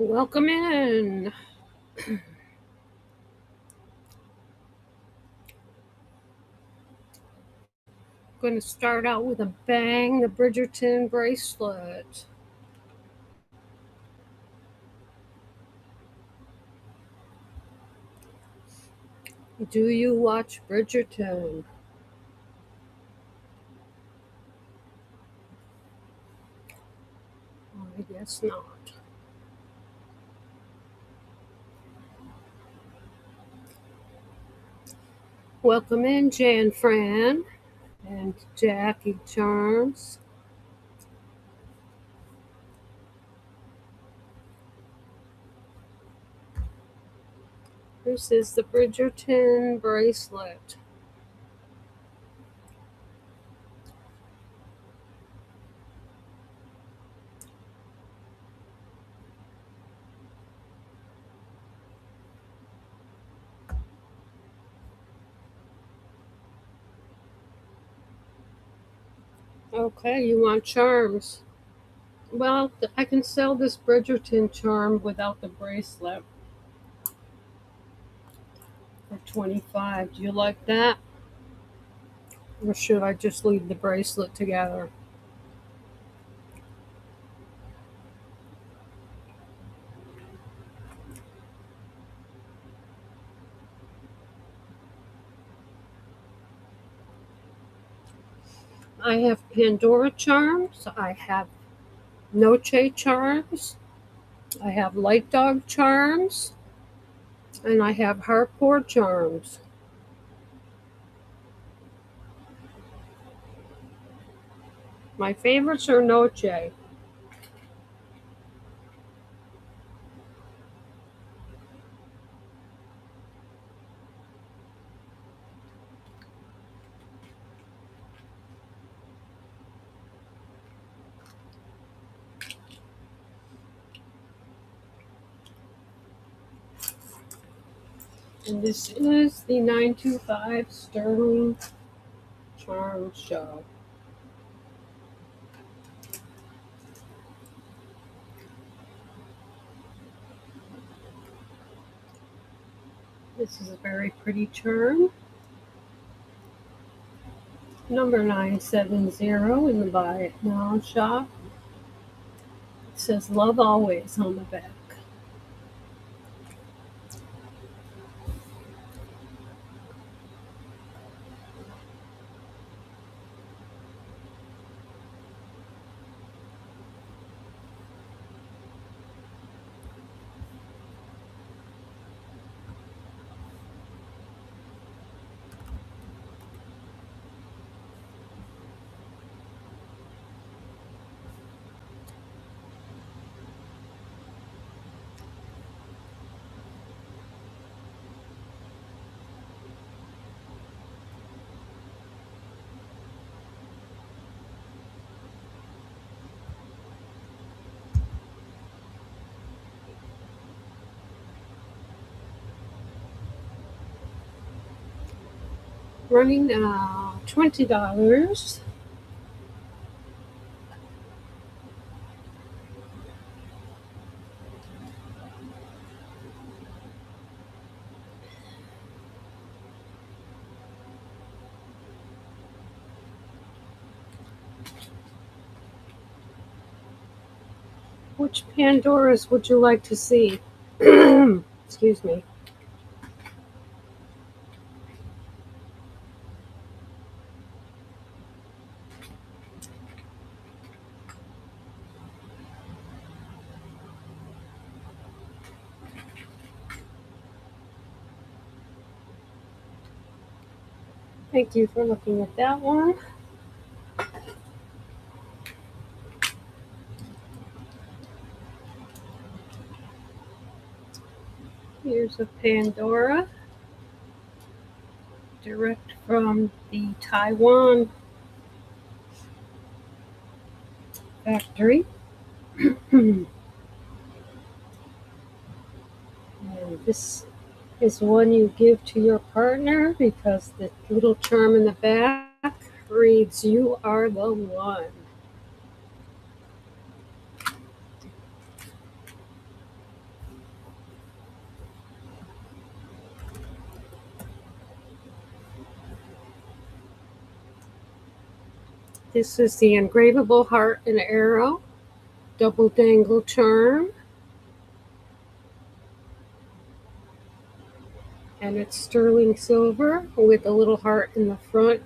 Welcome in. Going to start out with a bang, the Bridgerton bracelet. Do you watch Bridgerton? I guess not. Welcome in, Jan Fran and Jackie Charms. This is the Bridgerton bracelet. Okay, you want charms. Well, I can sell this Bridgerton charm without the bracelet for 25. Do you like that? Or should I just leave the bracelet together? I have Pandora charms. I have Noche charms. I have Light Dog charms. And I have Harcourt charms. My favorites are Noche. And this is the 925 Sterling Charm Show. This is a very pretty charm. Number 970 in the Buy It Now shop. It says Love Always on the back. Running now $20. Which Pandoras would you like to see? Excuse me. Thank you for looking at that one. Here's a Pandora, direct from the Taiwan factory. And this is one you give to your partner because the little charm in the back reads, "You are the one." This is the engravable heart and arrow double dangle charm. And it's sterling silver with a little heart in the front,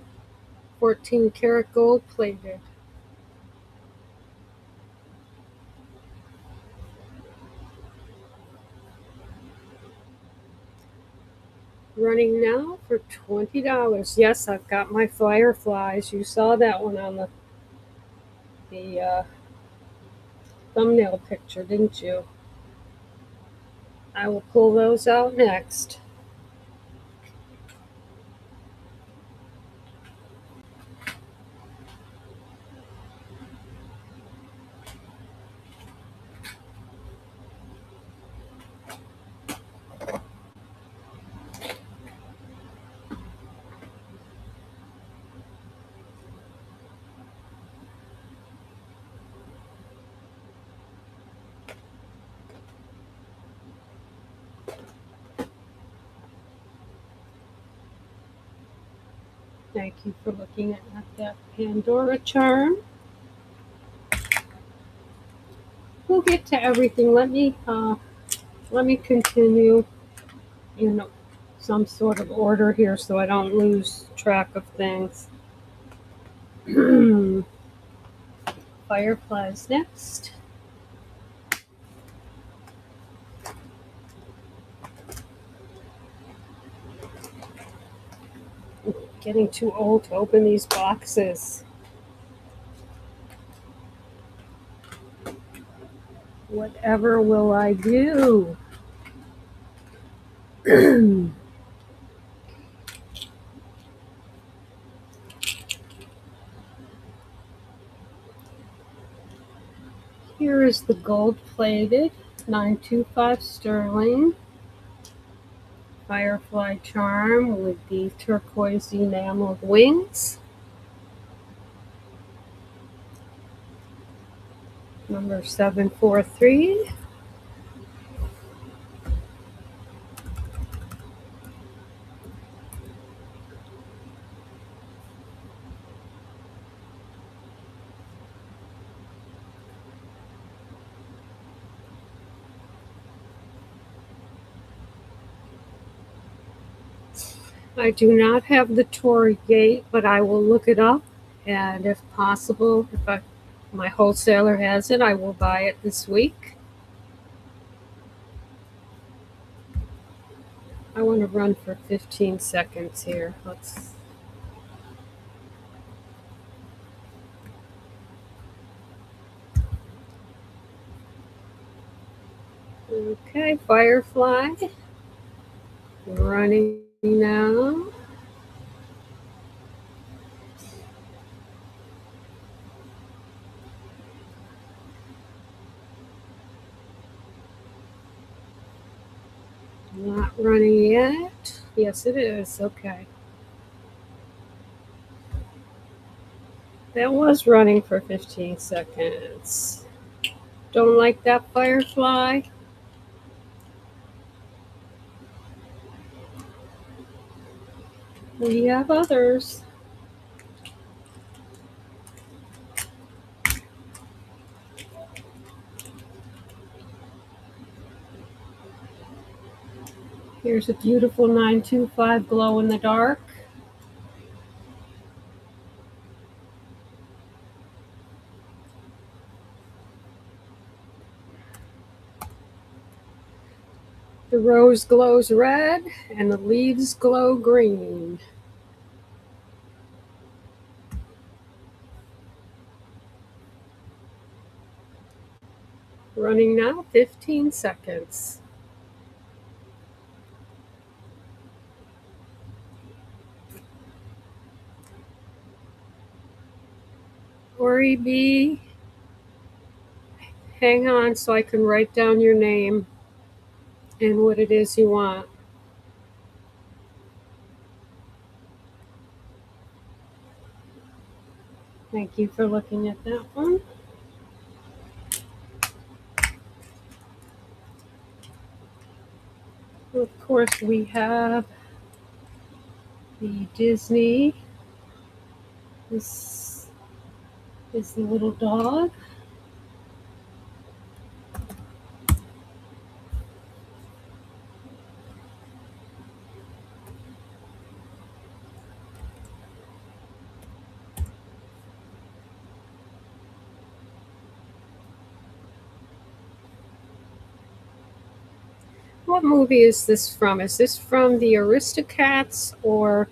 14 karat gold plated. Running now for $20. Yes, I've got my fireflies. You saw that one on the thumbnail picture, didn't you? I will pull those out next. Thank you for looking at that Pandora charm. We'll get to everything. Let me continue in some sort of order here so I don't lose track of things. Fireflies next. Getting too old to open these boxes. Whatever will I do? Here is the gold plated 925 sterling firefly charm with the turquoise enameled wings. Number 743. I do not have the Tory gate, but I will look it up, and if possible, if my wholesaler has it, I will buy it this week. I want to run for 15 seconds here. Okay, firefly. Running now. Not running yet. Yes, it is. Okay. That was running for 15 seconds. Don't like that firefly? We have others. Here's a beautiful 925 glow in the dark. The rose glows red and the leaves glow green. Running now, 15 seconds. Ori B, hang on so I can write down your name and what it is you want. Thank you for looking at that one. Of course, we have the Disney. This is the little dog. What movie is this from? Is this from the Aristocats or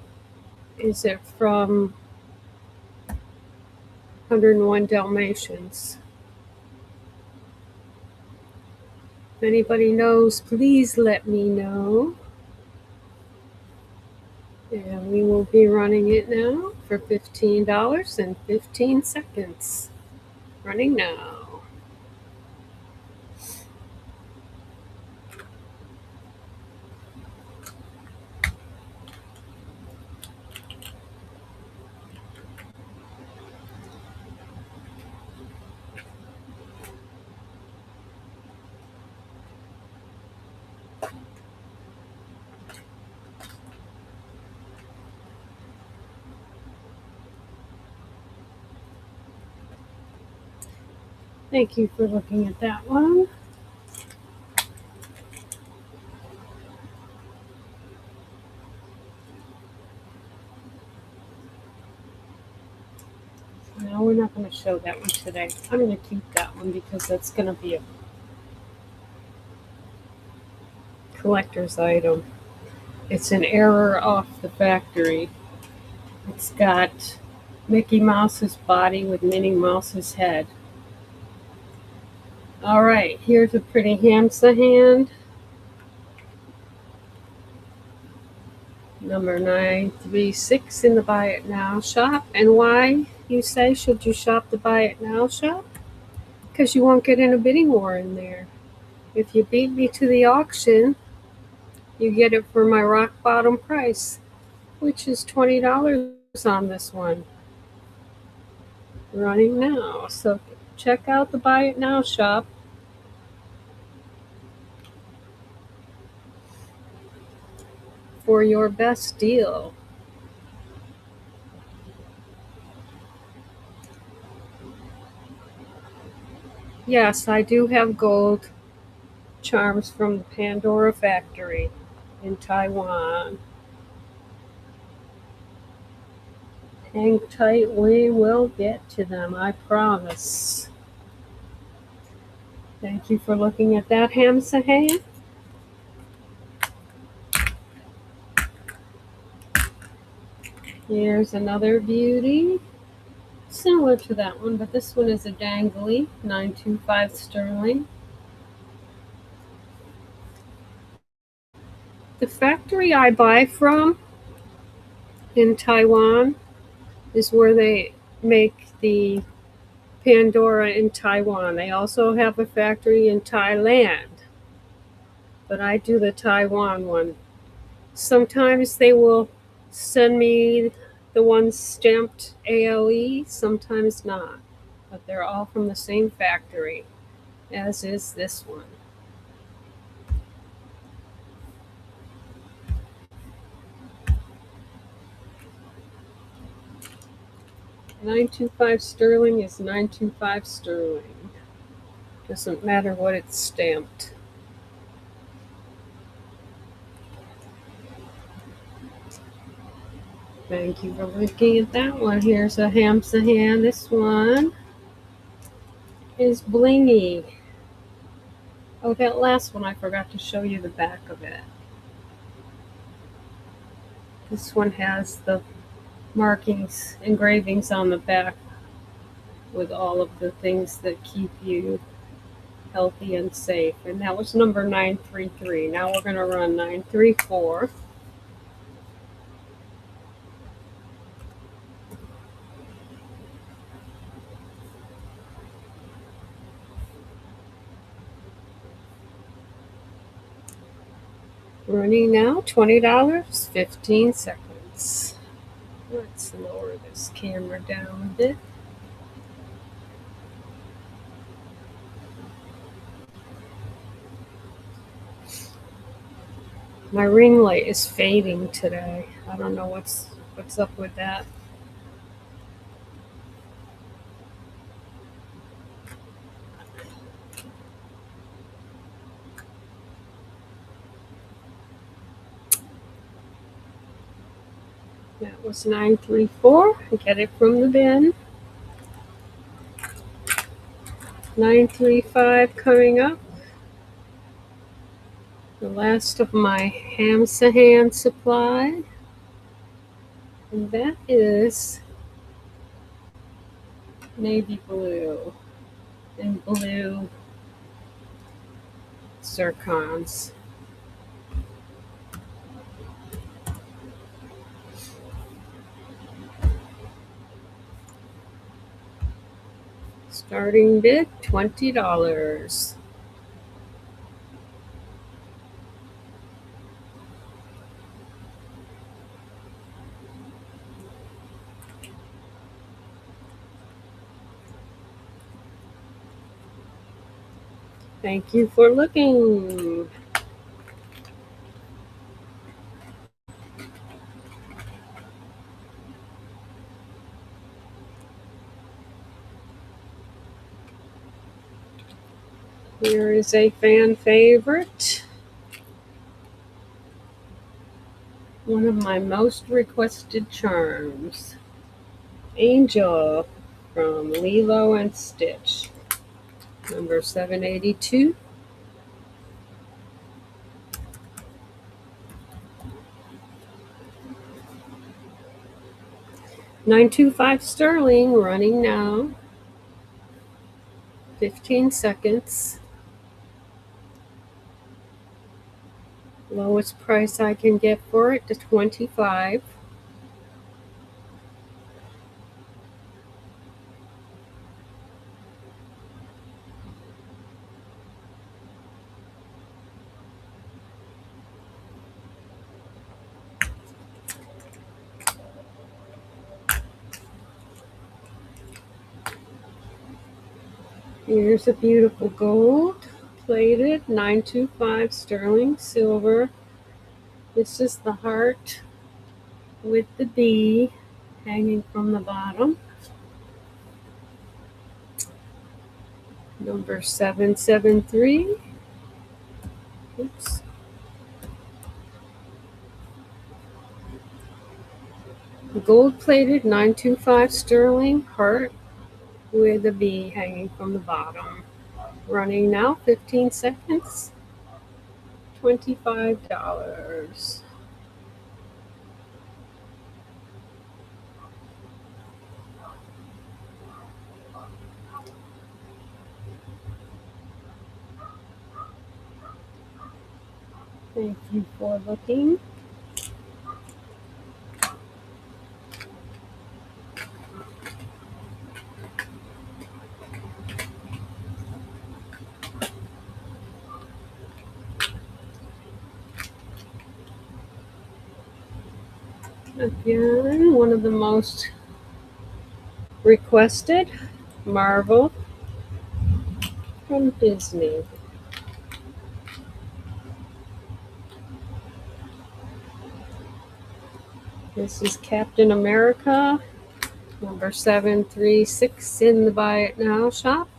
is it from 101 Dalmatians? If anybody knows, please let me know. And we will be running it now for $15.15. Running now. Thank you for looking at that one. No, we're not going to show that one today. I'm going to keep that one because that's going to be a collector's item. It's an error off the factory. It's got Mickey Mouse's body with Minnie Mouse's head. All right, here's a pretty hamster hand. Number 936 in the Buy It Now shop. And why, you say, should you shop the Buy It Now shop? Because you won't get in a bidding war in there. If you beat me to the auction, you get it for my rock bottom price, which is $20 on this one. Running now. So check out the Buy It Now shop. For your best deal. Yes, I do have gold charms from the Pandora factory in Taiwan. Hang tight, we will get to them, I promise. Thank you for looking at that, Hamsahan. Here's another beauty. Similar to that one, but this one is a dangly, 925 sterling. The factory I buy from in Taiwan is where they make the Pandora in Taiwan. They also have a factory in Thailand, but I do the Taiwan one. Sometimes they will send me the ones stamped ALE, sometimes not, but they're all from the same factory, as is this one. $925 sterling is $925 sterling. Doesn't matter what it's stamped. Thank you for looking at that one. Here's a Hamsahan. This one is blingy. Oh, that last one I forgot to show you the back of it. This one has the markings, engravings on the back with all of the things that keep you healthy and safe. And that was number 933. Now we're going to run 934. Running now, $20, 15 seconds. Let's lower this camera down a bit. My ring light is fading today. I don't know what's up with that. That was 934. Get it from the bin. 935 coming up. The last of my hand supply. And that is navy blue and blue zircons. Starting bid $20. Thank you for looking. Here is a fan favorite. One of my most requested charms. Angel from Lilo and Stitch. Number 782. $925 sterling, running now. 15 seconds. Lowest price I can get for it to 25. Here's a beautiful gold plated 925 sterling silver. This is the heart with the bee hanging from the bottom. Number 773. Oops. Gold plated 925 sterling heart with a bee hanging from the bottom. Running now, 15 seconds. $25. Thank you for looking. Again, one of the most requested, Marvel from Disney. This is Captain America, number 736 in the Buy It Now shop.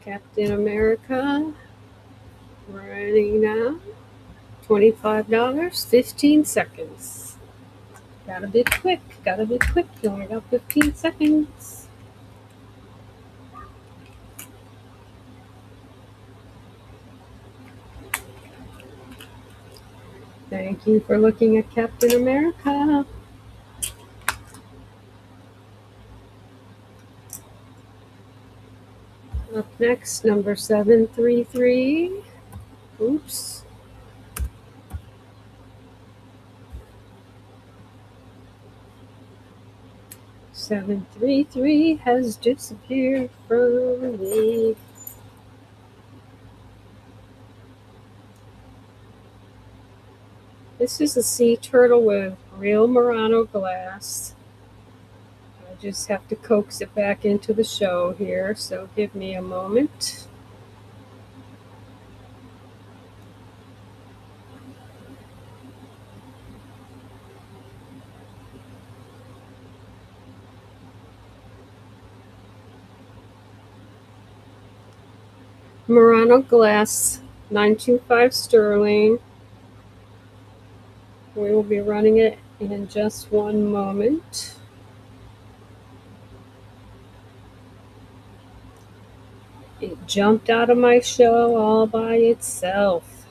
Captain America, running now, $25, 15 seconds. Gotta be quick, you only got 15 seconds. Thank you for looking at Captain America. Up next, number 733. Oops. Seven three three has disappeared from me. This is a sea turtle with real Murano glass. I just have to coax it back into the show here, so give me a moment. Murano glass 925 sterling. We will be running it in just one moment. It jumped out of my show all by itself.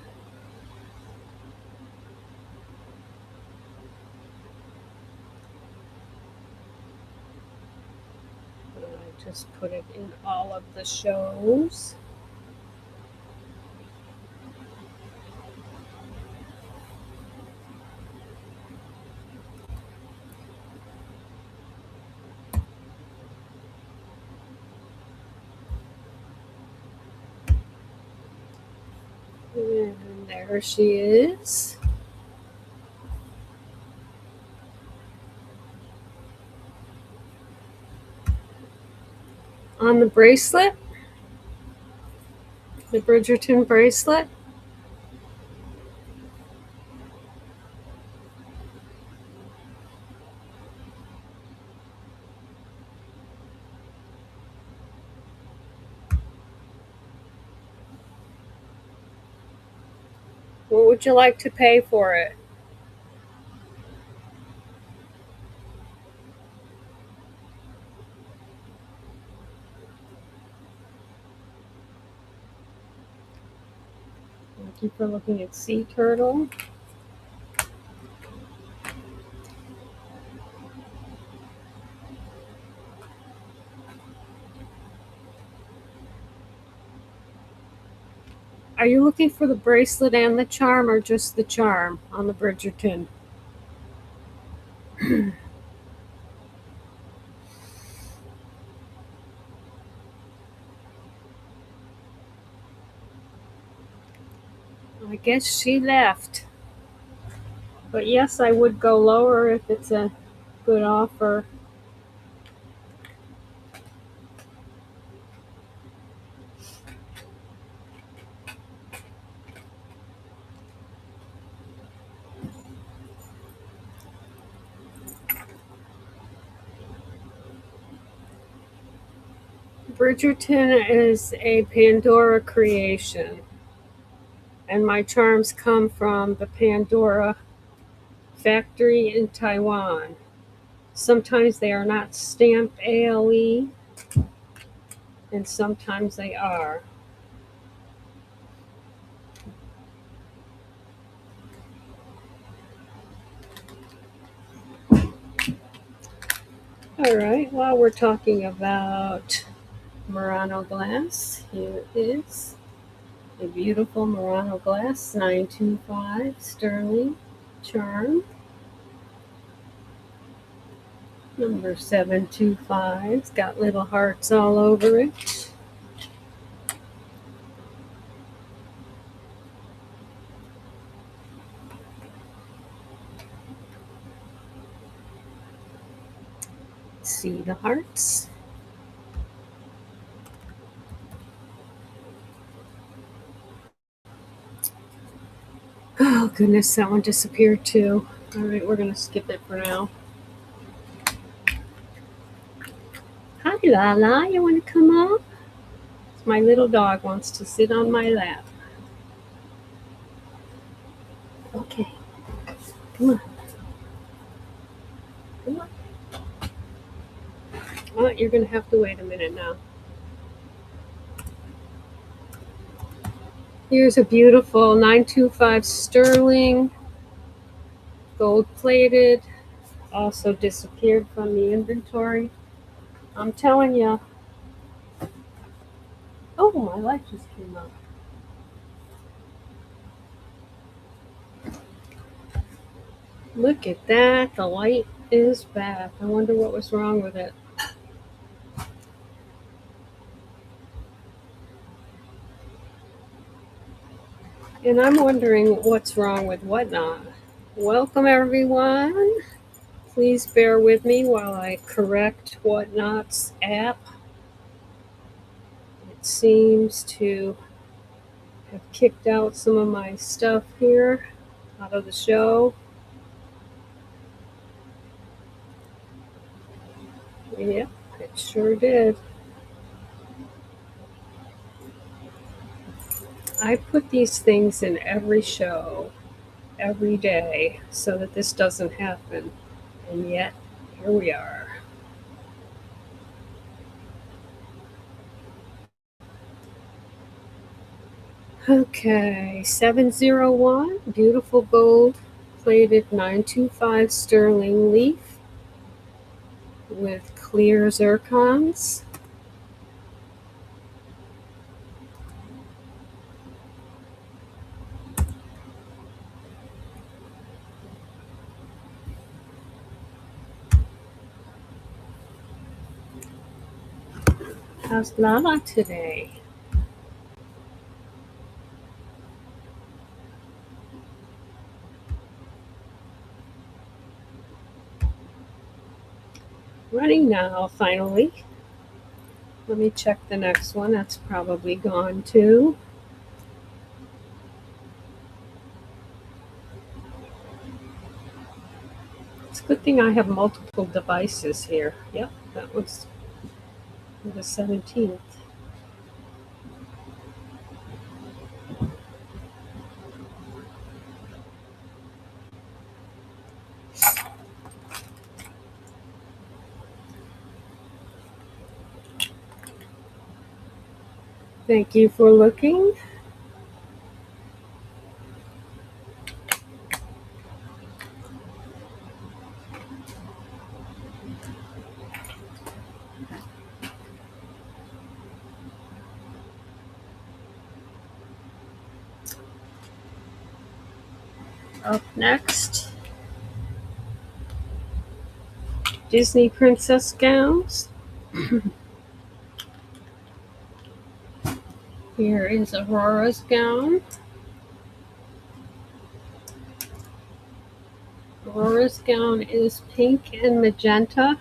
I just put it in all of the shows. And there she is. On the bracelet, the Bridgerton bracelet. What would you like to pay for it? Thank you for looking at Sea Turtle. Are you looking for the bracelet and the charm, or just the charm on the Bridgerton? I guess she left. But yes, I would go lower if it's a good offer. Bridgerton is a Pandora creation, and my charms come from the Pandora factory in Taiwan. Sometimes they are not stamped ALE, and sometimes they are. All right, while we're talking about Murano glass, here is a beautiful Murano glass 925 sterling charm. Number 725. It's got little hearts all over it. See the hearts. Oh goodness, that one disappeared too. All right, we're gonna skip it for now. Hi Lala, you wanna come up? My little dog wants to sit on my lap. Okay, come on. Come on. Oh, you're gonna have to wait a minute now. Here's a beautiful 925 sterling, gold plated, also disappeared from the inventory. I'm telling you. Oh, my light just came up. Look at that. The light is back. I wonder what was wrong with it. And I'm wondering what's wrong with Whatnot. Welcome, everyone. Please bear with me while I correct Whatnot's app. It seems to have kicked out some of my stuff here out of the show. Yep, it sure did. I put these things in every show, every day, so that this doesn't happen. And yet, here we are. Okay, 701, beautiful gold plated 925 sterling leaf with clear zircons. How's Lala today? Running now, finally. Let me check the next one. That's probably gone too. It's a good thing I have multiple devices here. Yep, that was the 17th. Thank you for looking. Up next, Disney princess gowns. Here is Aurora's gown. Aurora's gown is pink and magenta.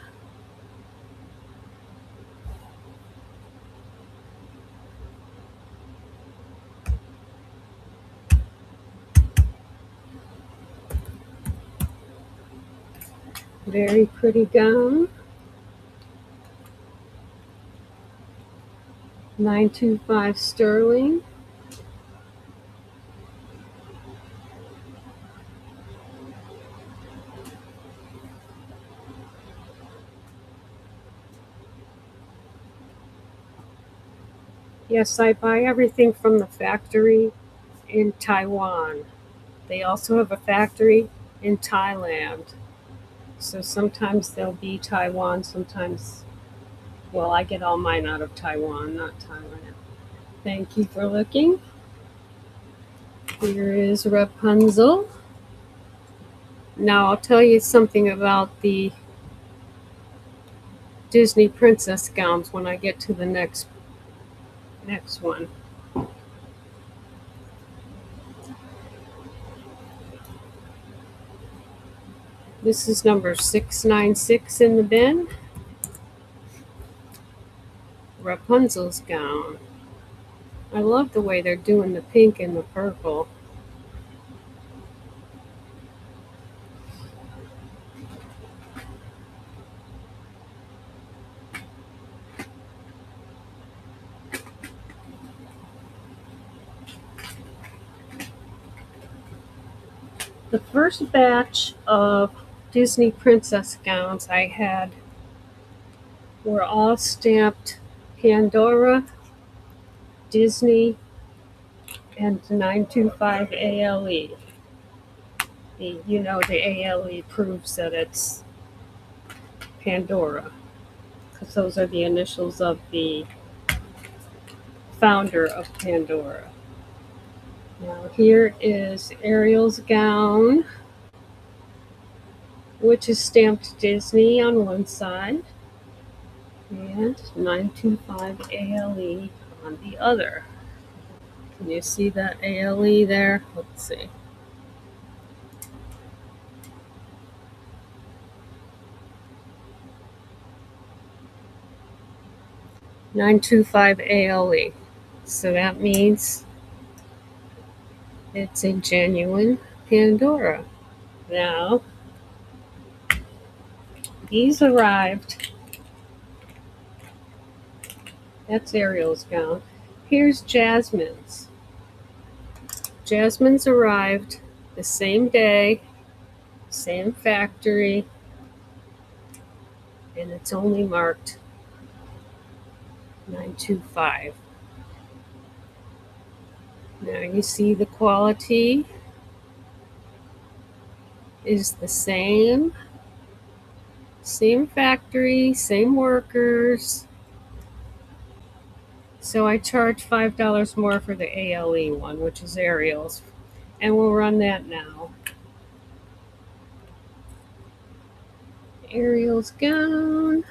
Very pretty gown. 925 sterling. Yes, I buy everything from the factory in Taiwan. They also have a factory in Thailand. So sometimes they'll be Taiwan, sometimes, well, I get all mine out of Taiwan, not Thailand. Thank you for looking. Here is Rapunzel. Now I'll tell you something about the Disney princess gowns when I get to the next one. This is number 696 in the bin. Rapunzel's gown. I love the way they're doing the pink and the purple. The first batch of Disney princess gowns I had were all stamped Pandora, Disney, and 925 ALE. The ALE proves that it's Pandora, because those are the initials of the founder of Pandora. Now here is Ariel's gown, which is stamped Disney on one side and 925 ALE on the other. Can you see that ALE there? Let's see. "925 ALE." So that means it's a genuine Pandora. Now, these arrived. That's Ariel's gown. Here's Jasmine's. Jasmine's arrived the same day, same factory, and it's only marked 925. Now you see the quality is the same factory, same workers. So I charge $5 more for the ALE one, which is Ariel's, and we'll run that now. Ariel's gown,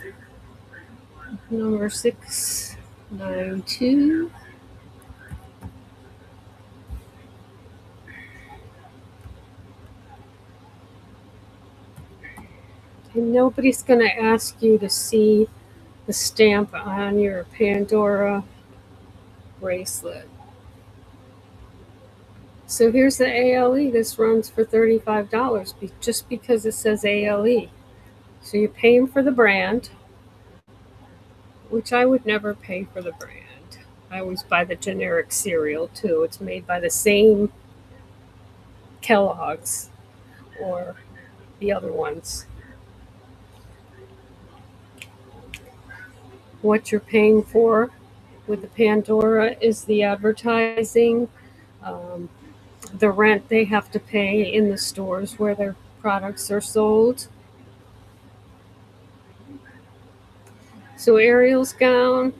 number 692. And nobody's going to ask you to see the stamp on your Pandora bracelet. So here's the ALE. This runs for $35 just because it says ALE. So you're paying for the brand, which I would never pay for the brand. I always buy the generic cereal too. It's made by the same Kellogg's or the other ones. What you're paying for with the Pandora is the advertising, the rent they have to pay in the stores where their products are sold. So Ariel's gown,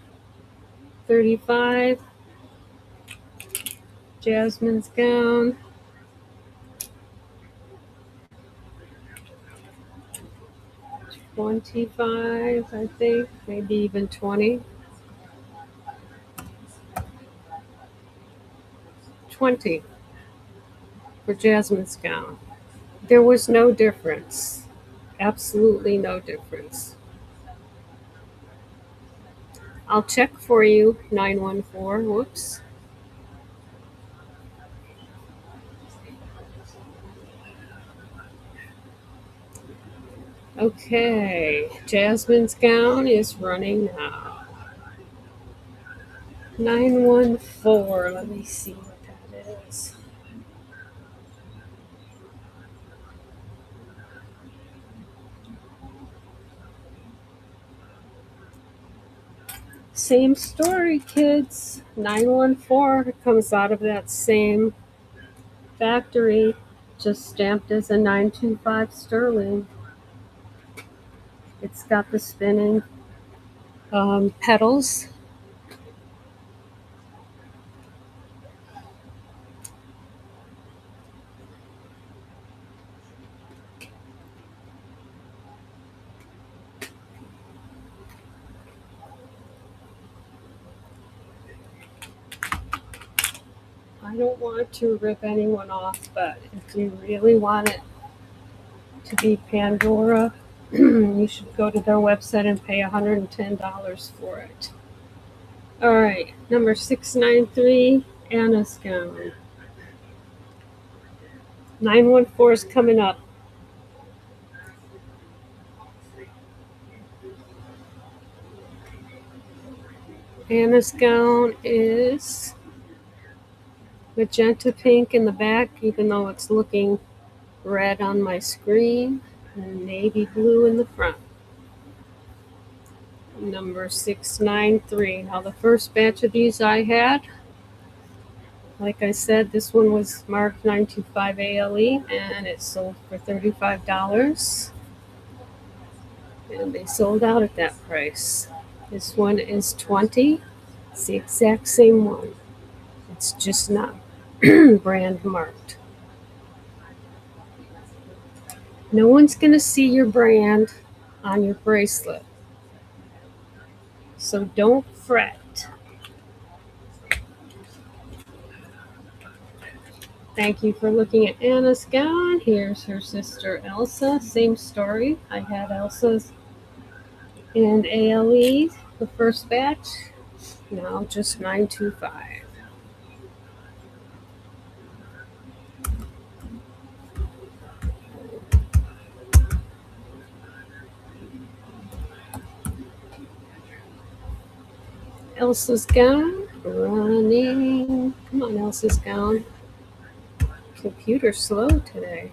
$35. Jasmine's gown, $25, I think, maybe even $20. $20 for Jasmine's gown. There was no difference. Absolutely no difference. I'll check for you, 914. Whoops. Okay, Jasmine's gown is running now. 914. Let me see what that is. Same story, kids. 914 comes out of that same factory, just stamped as a 925 sterling. It's got the spinning petals. I don't want to rip anyone off, but if you really want it to be Pandora, you should go to their website and pay $110 for it. All right, number 693, Anna's gown. 914 is coming up. Anna's gown is magenta pink in the back, even though it's looking red on my screen, and navy blue in the front. Number 693. Now the first batch of these I had, like I said, this one was marked 925 ALE and it sold for $35. And they sold out at that price. This one is $20. It's the exact same one. It's just not brand marked. No one's going to see your brand on your bracelet. So don't fret. Thank you for looking at Anna's gown. Here's her sister Elsa. Same story. I had Elsa's and ALE, the first batch. Now just 925. Elsa's gown running. Come on, Elsa's gown. computer slow today.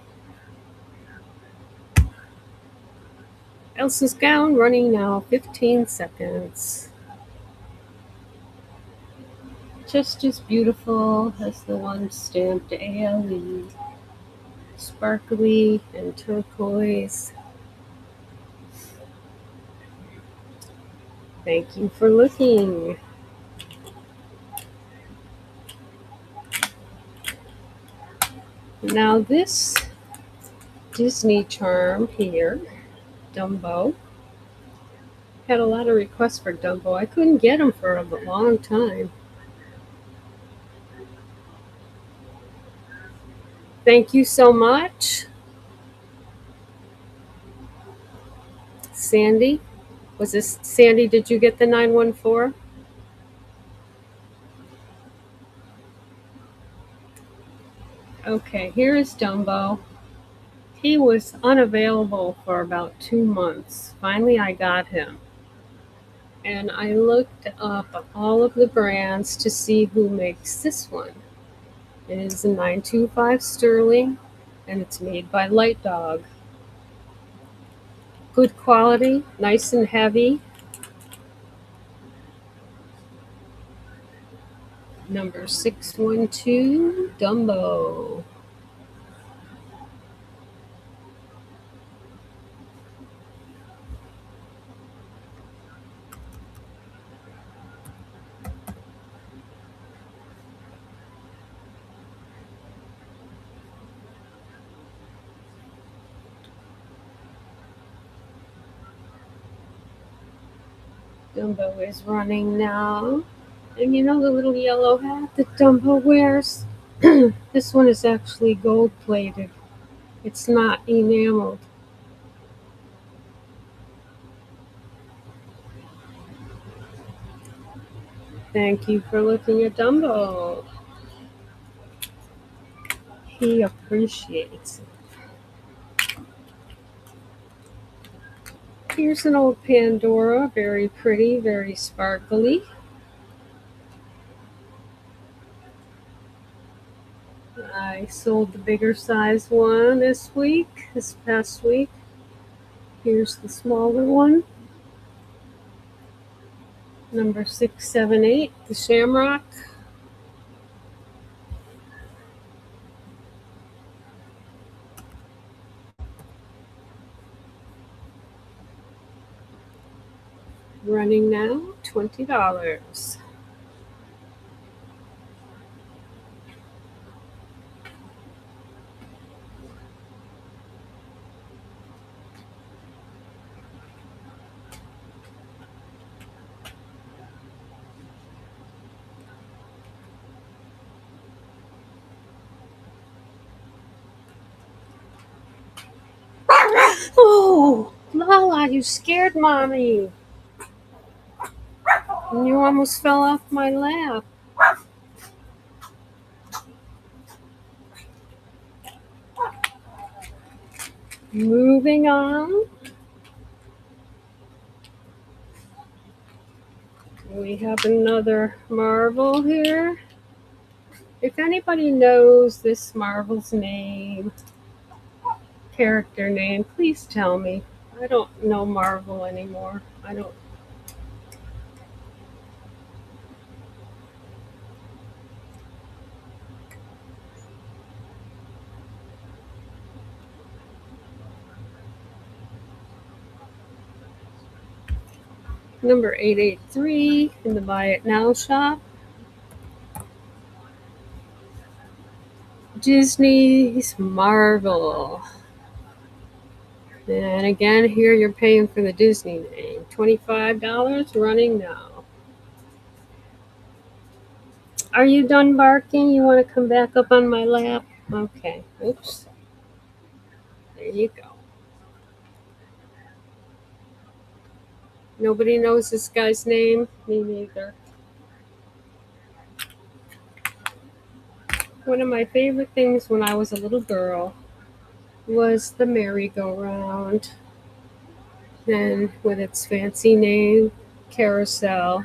Elsa's gown running now, 15 seconds. Just as beautiful as the one stamped ALE. Sparkly and turquoise. Thank you for looking. Now this Disney charm here, Dumbo. Had a lot of requests for Dumbo. I couldn't get him for a long time. Thank you so much. Sandy? Was this Sandy? Did you get the 914? Okay, here is Dumbo. He was unavailable for about 2 months. Finally, I got him. And I looked up all of the brands to see who makes this one. It is a 925 sterling, and it's made by Light Dog. Good quality, nice and heavy. Number 612, Dumbo. Dumbo is running now. And you know the little yellow hat that Dumbo wears? This one is actually gold plated. It's not enameled. Thank you for looking at Dumbo. He appreciates it. Here's an old Pandora, very pretty, very sparkly. I sold the bigger size one this past week. Here's the smaller one. Number 678, the Shamrock. Running now, $20. Oh, Lala, you scared Mommy. And you almost fell off my lap. Moving on. We have another Marvel here. If anybody knows this Marvel's name, character name, please tell me. I don't know Marvel anymore. I don't. Number 883 in the Buy It Now shop. Disney's Marvel. And again, here you're paying for the Disney name. $25 running now. Are you done barking? You want to come back up on my lap? Okay. Oops. There you go. Nobody knows this guy's name? Me neither. One of my favorite things when I was a little girl was the merry-go-round. Then with its fancy name, carousel.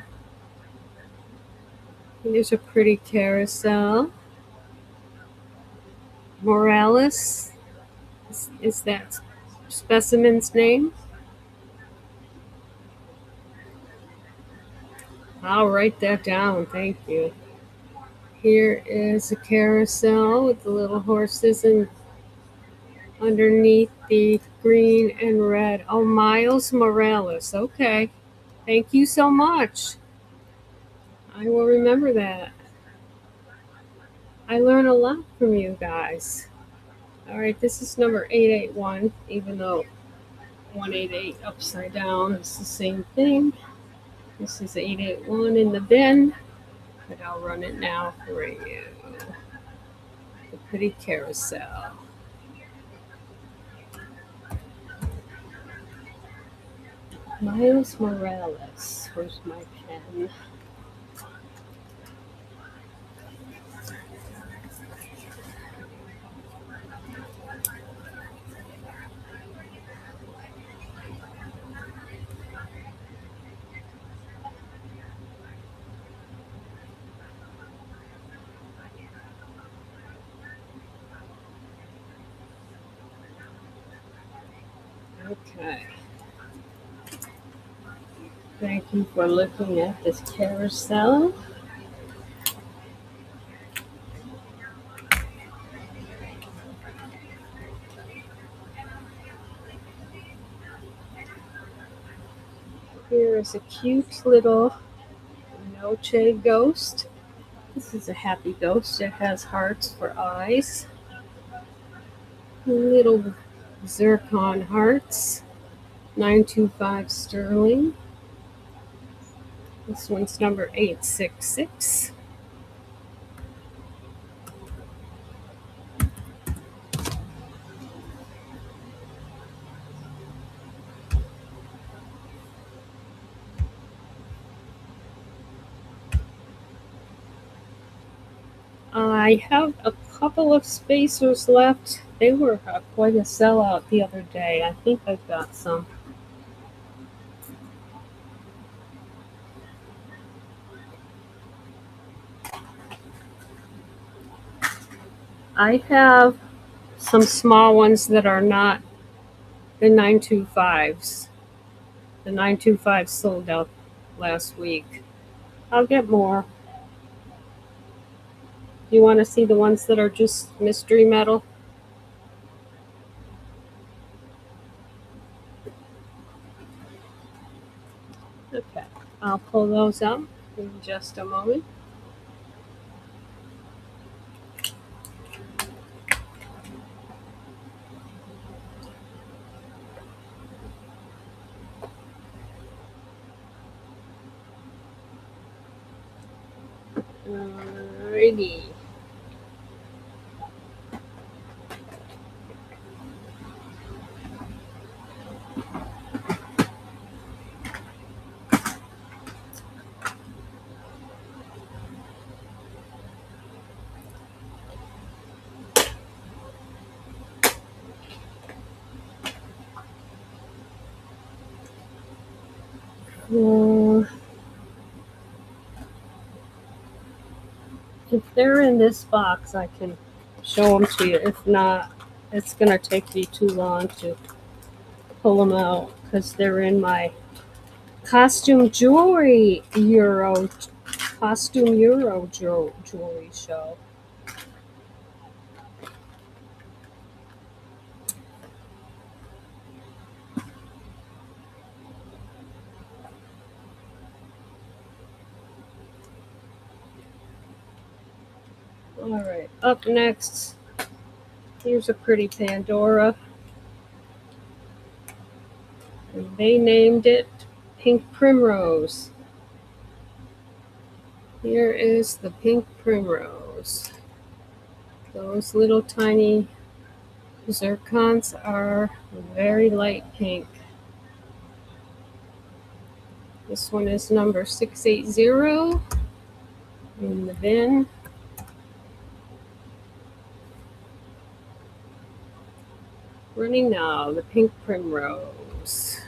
Here's a pretty carousel. Morales. Is that specimen's name? I'll write that down. Thank you. Here is a carousel with the little horses and underneath the green and red. Oh, Miles Morales. Okay. Thank you so much. I will remember that. I learn a lot from you guys. All right, this is number 881, even though 188 upside down is the same thing. This is 881 in the bin, but I'll run it now for you. The pretty carousel. Miles Morales. Where's my pen? Okay. Thank you for looking at this carousel. Here is a cute little Noche ghost. This is a happy ghost. It has hearts for eyes. Little zircon hearts. 925 sterling. This one's number 866. I have a couple of spacers left. They were quite a sellout the other day. I think I've got some. I have some small ones that are not the 925s. The 925 sold out last week. I'll get more. You want to see the ones that are just mystery metal? Okay, I'll pull those up in just a moment. Alrighty. If they're in this box, I can show them to you. If not, it's going to take me too long to pull them out because they're in my costume jewelry jewelry show. All right, up next, here's a pretty Pandora. And they named it Pink Primrose. Here is the Pink Primrose. Those little tiny zircons are very light pink. This one is number 680 in the bin. Running now, the Pink Primrose.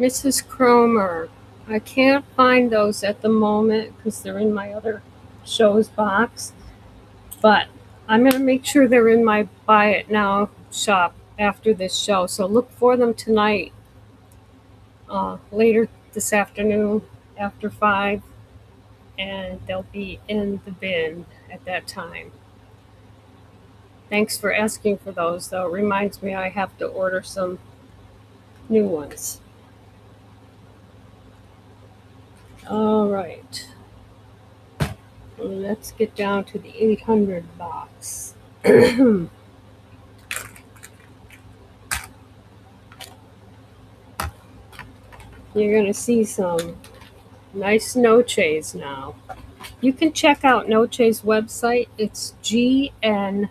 Mrs. Cromer. I can't find those at the moment because they're in my other shows box. But I'm going to make sure they're in my Buy It Now shop after this show. So look for them tonight, later this afternoon after 5. And they'll be in the bin at that time. Thanks for asking for those, though. It reminds me I have to order some new ones. All right. Let's get down to the 800 box. You're going to see some nice noches now. You can check out Noche's website. It's gnoce.com.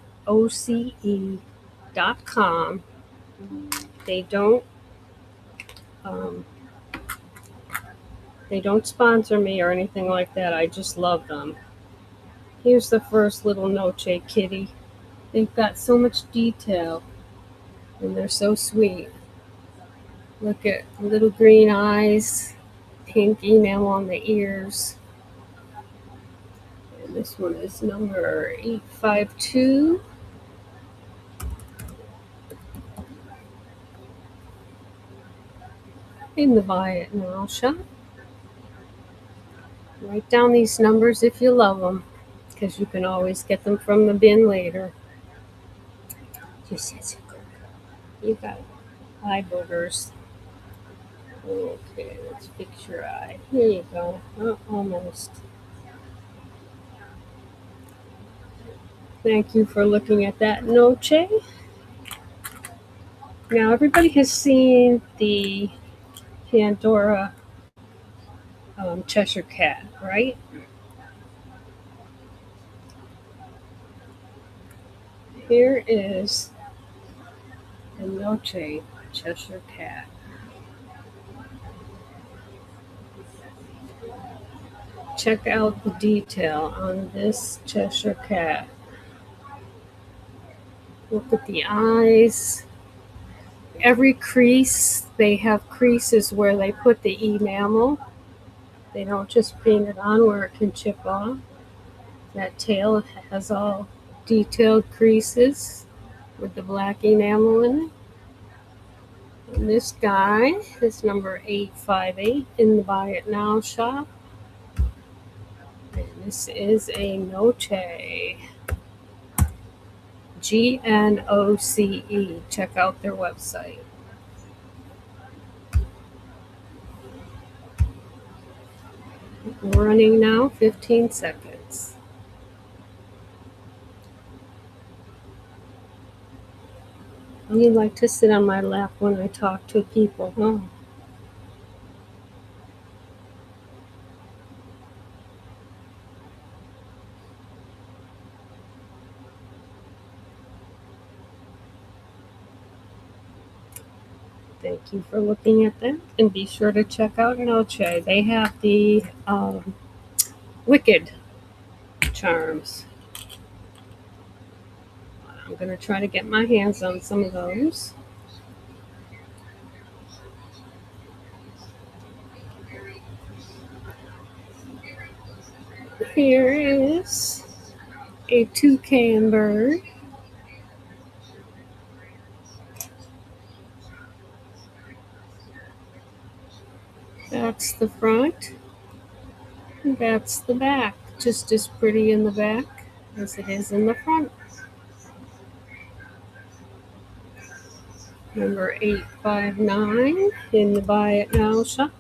They don't sponsor me or anything like that. I just love them. Here's the first little Noche kitty. They've got so much detail, and they're so sweet. Look at little green eyes, pink enamel on the ears. And this one is number 852. In the Buy It Now shop. Write down these numbers if you love them, because you can always get them from the bin later. You got eye boogers. Okay, let's fix your eye. Here you go. Oh, almost. Thank you for looking at that Noche. Now, everybody has seen the Pandora Cheshire Cat, right? Here is the Noche Cheshire Cat. Check out the detail on this Cheshire Cat. Look at the eyes. Every crease, they have creases where they put the enamel. They don't just paint it on where it can chip off. That tail has all detailed creases with the black enamel in it. And this guy is number 858 in the Buy It Now shop. And this is a Noche. GNOCE. Check out their website. Running now, 15 seconds. You like to sit on my lap when I talk to people, huh? Thank you for looking at that, and be sure to check out Noche. They have the Wicked charms. I'm going to try to get my hands on some of those. Here is a toucan bird. That's the front. And that's the back. Just as pretty in the back as it is in the front. Number 859 in the Buy It Now shop.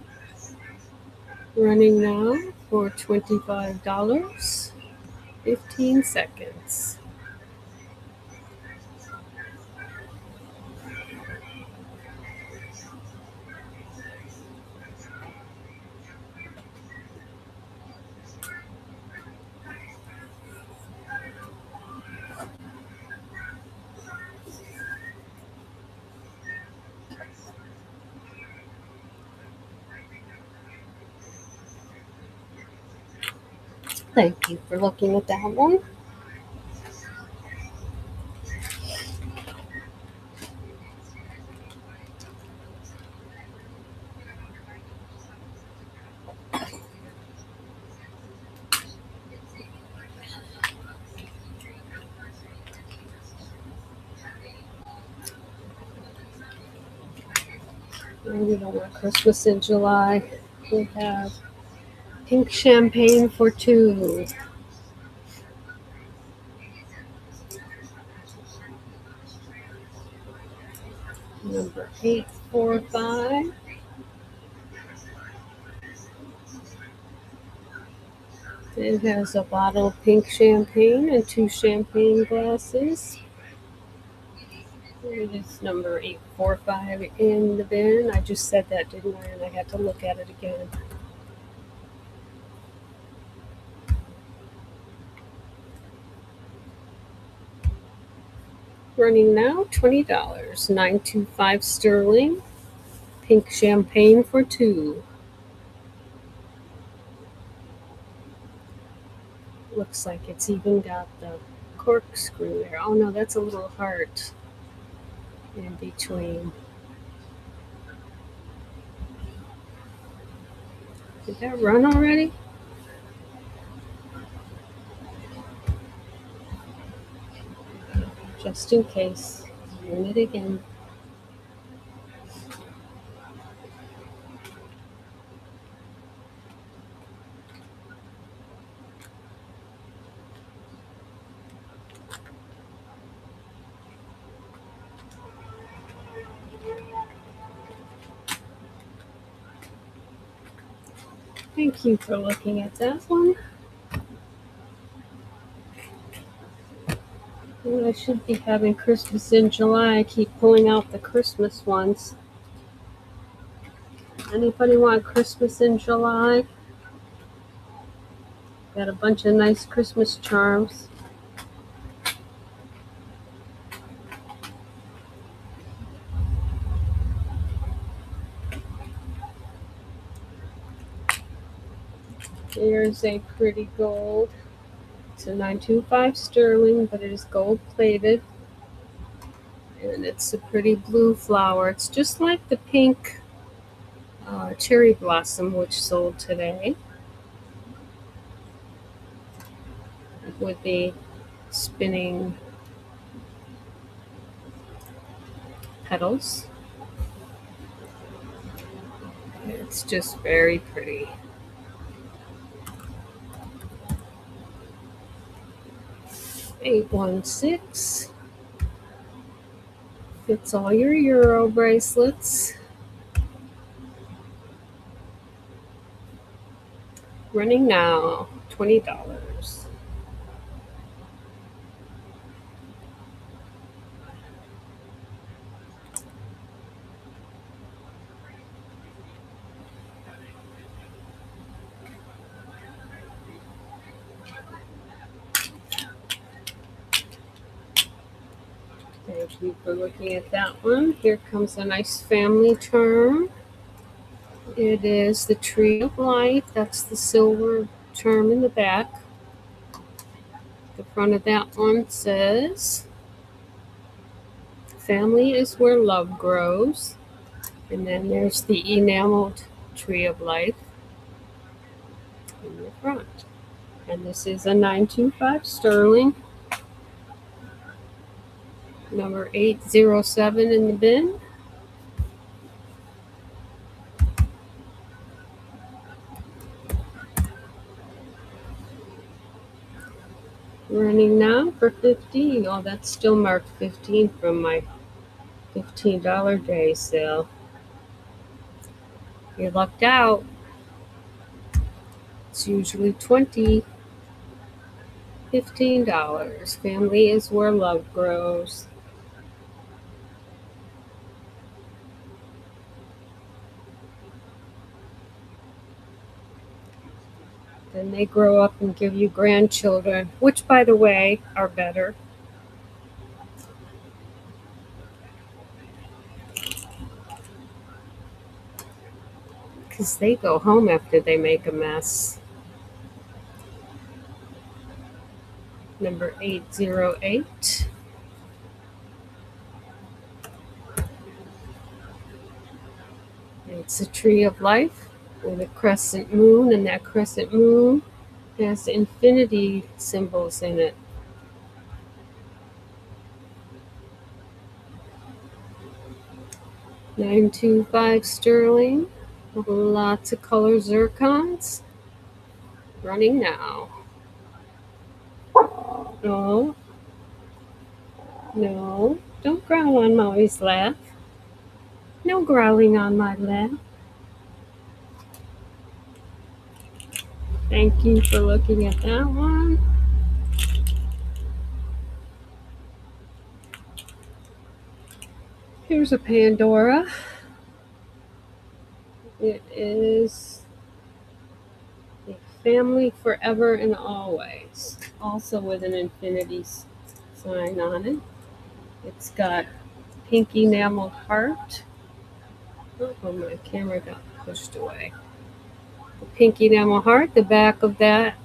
Running now for $25. 15 seconds. Thank you for looking at that one. We don't want Christmas in July. We have pink champagne for two. Number 845. It has a bottle of pink champagne and two champagne glasses. It is number 845 in the bin. I just said that, didn't I? And I had to look at it again. Running now, $20. 925 sterling. Pink champagne for two. Looks like it's even got the corkscrew there. Oh no, that's a little heart in between. Did that run already? Just in case. Run it again. Thank you for looking at that one. Well, I should be having Christmas in July. I keep pulling out the Christmas ones. Anybody want Christmas in July? Got a bunch of nice Christmas charms. Here's a pretty gold. It's a 925 sterling, but it is gold plated. And it's a pretty blue flower. It's just like the pink cherry blossom, which sold today. With the spinning petals. It's just very pretty. $816. Fits all your Euro bracelets. Running now, $20. Thank you for looking at that one. Here comes a nice family charm. It is the Tree of Life. That's the silver charm in the back. The front of that one says, "Family is where love grows." And then there's the enameled Tree of Life in the front. And this is a 925 sterling. Number 807 in the bin. Running now for 15. Oh, that's still marked 15 from my $15 day sale. You lucked out. It's usually $20. $15. Family is where love grows. Then they grow up and give you grandchildren, which, by the way, are better. Because they go home after they make a mess. Number 808. It's a Tree of Life with a crescent moon, and that crescent moon has infinity symbols in it. 925 sterling. Lots of color zircons. Running now. No, no, don't growl on Maui's lap. No growling on my lap. Thank you for looking at that one. Here's a Pandora. It is a family forever and always. Also with an infinity sign on it. It's got pink enameled heart. Oh, my camera got pushed away. The pink enamel heart. The back of that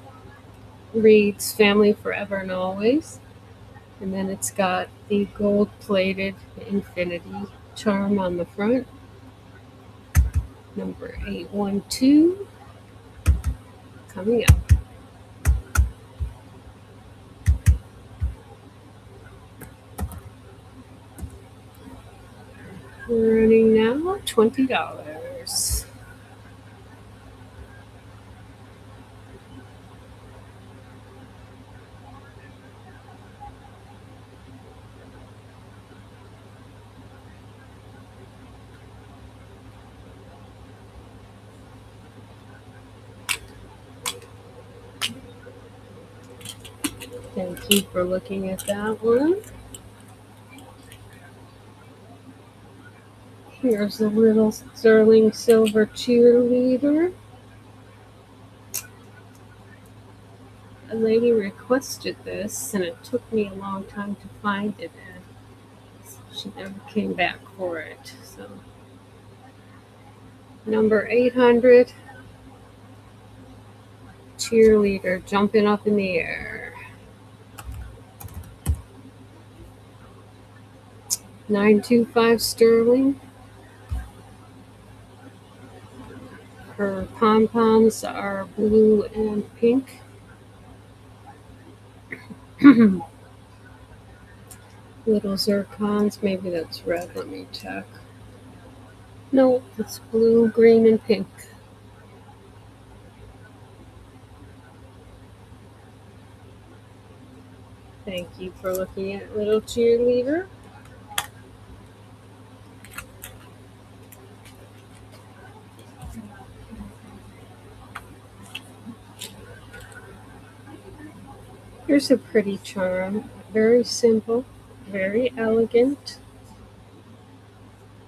reads family forever and always. And then it's got the gold-plated infinity charm on the front. Number 812 coming up. Running now, $20. Thank you for looking at that one. Here's a little sterling silver cheerleader. A lady requested this, and it took me a long time to find it, and she never came back for it. So, number 800, cheerleader jumping up in the air. 925 sterling. Her pom-poms are blue and pink. Little zircons, maybe that's red, let me check. No, it's blue, green, and pink. Thank you for looking at little cheerleader. Here's a pretty charm, very simple, very elegant.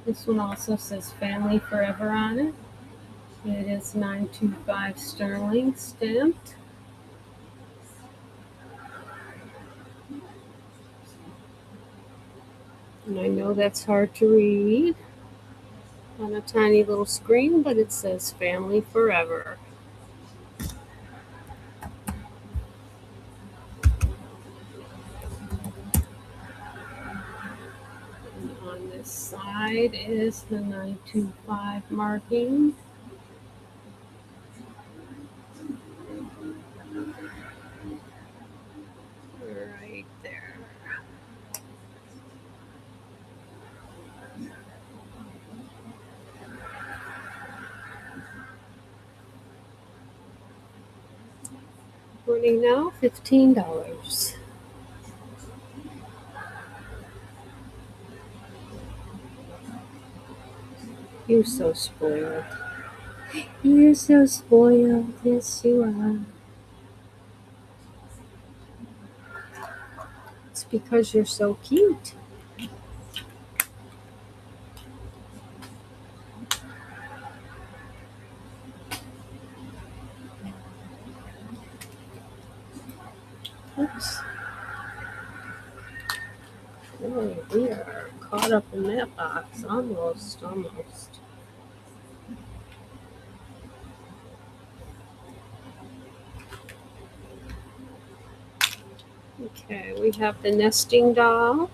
This one also says family forever on it. It is 925 sterling stamped. And I know that's hard to read on a tiny little screen, but it says family forever. And on this side is the 925 marking. Right there. Running now, $15. You're so spoiled. You're so spoiled. Yes, you are. It's because you're so cute. Oops. Oh, we are caught up in that box. Almost. Okay, we have the nesting doll.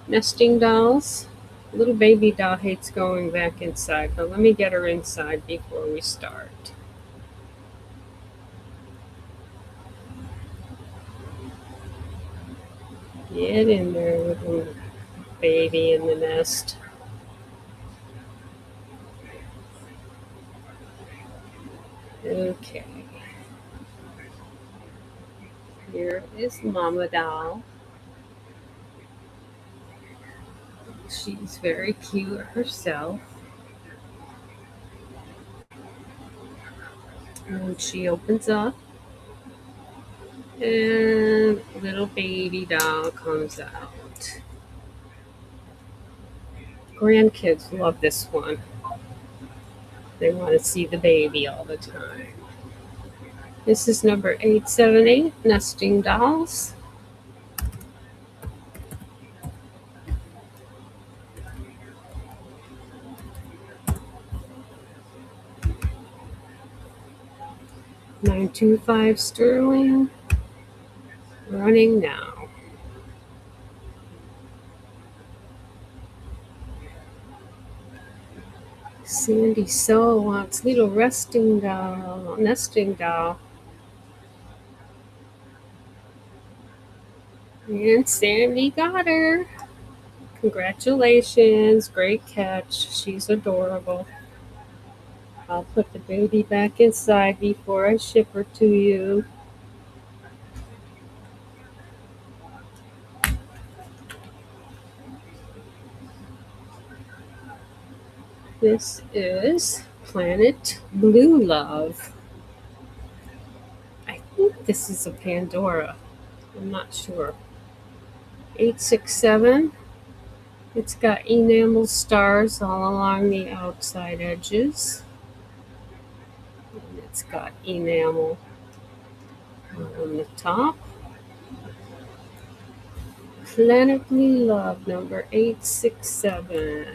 Nesting dolls. Little baby doll hates going back inside, but let me get her inside before we start. Get in there with her. baby in the nest. Okay, here is Mama Doll. She's very cute herself. And she opens up, and little baby doll comes out. Grandkids love this one. They want to see the baby all the time. This is number 878, Nesting Dolls. $925 sterling. Running now. Sandy So wants little nesting doll. And Sandy got her. Congratulations, great catch. She's adorable. I'll put the baby back inside before I ship her to you. This is Planet Blue Love. I think this is a Pandora. I'm not sure. 867. It's got enamel stars all along the outside edges. And it's got enamel on the top. Planet Blue Love, number 867.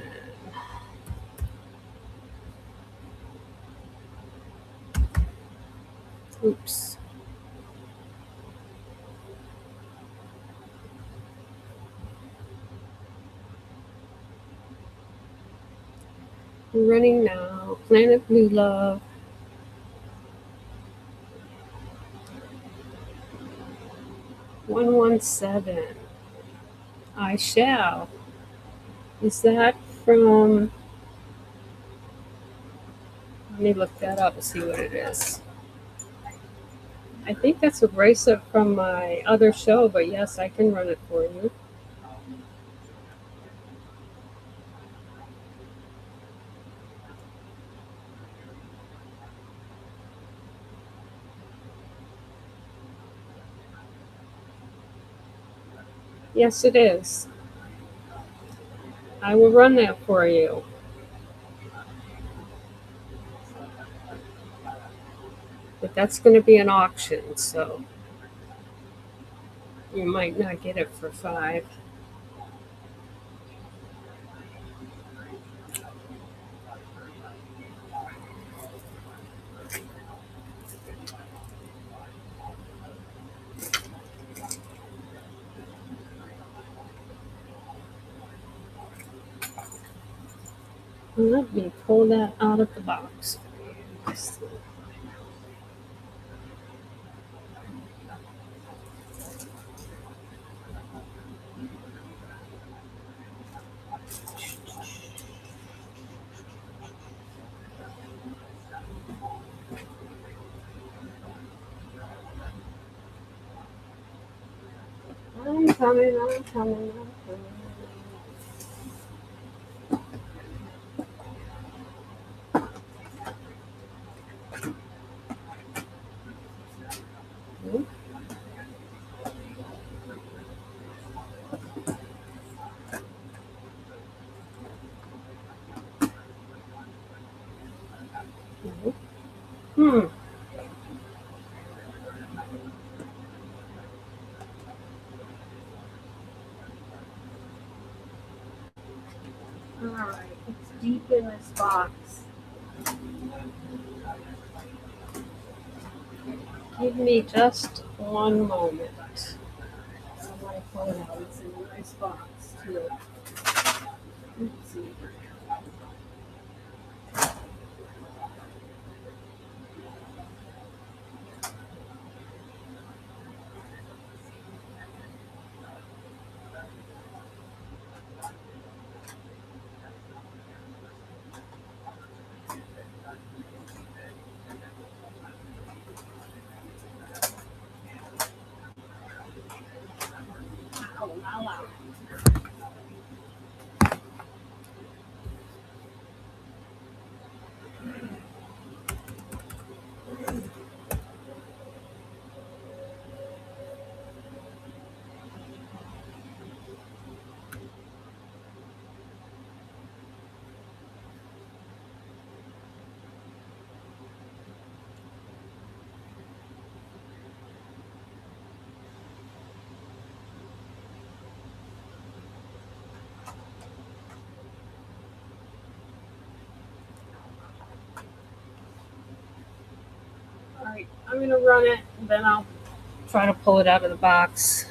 Oops. Running now. Planet Blue Love. 117. I shall. Is that from? Let me look that up and see what it is. I think that's a bracelet from my other show, but yes, I can run it for you. Yes, it is. I will run that for you. But that's going to be an auction, so you might not get it for 5. Let me pull that out of the box. I'm coming. Hmm. Alright, it's deep in this box. Give me just one moment. I want to pull it out. It's in a nice box, too. Let's see. right, I'm going to run it, and then I'll try to pull it out of the box.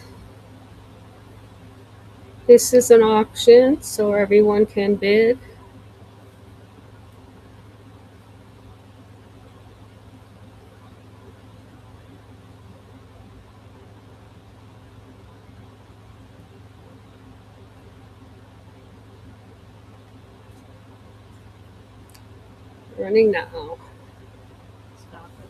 This is an auction, so everyone can bid. Running now. Stop it,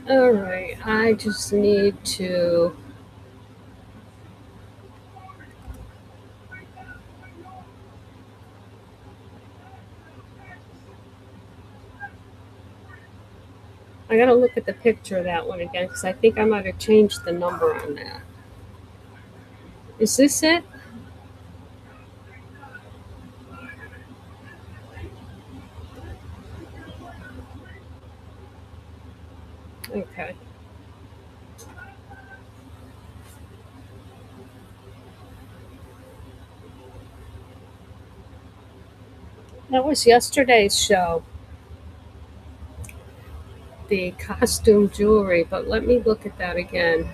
All right, I just need to I gotta look at the picture of that one again because I think I might have changed the number on that. Is this it? Okay. That was yesterday's show, the costume jewelry, but let me look at that again.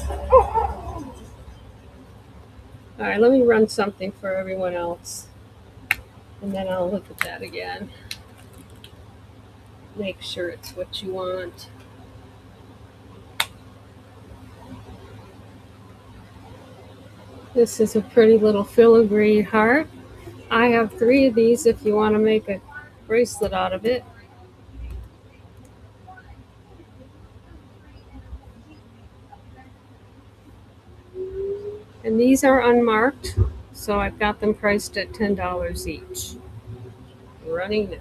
All right, let me run something for everyone else, and then I'll look at that again. Make sure it's what you want. This is a pretty little filigree heart. I have 3 of these if you want to make a bracelet out of it. And these are unmarked, so I've got them priced at $10 each. Running now.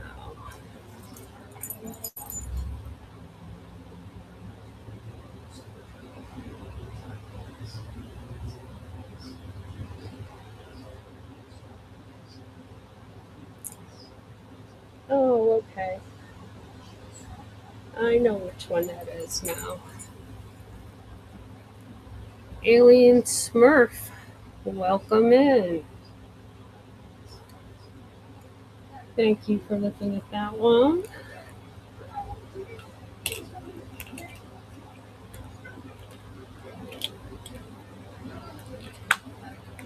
Oh, okay. I know which one that is now. Alien Smurf. Welcome in. Thank you for looking at that one.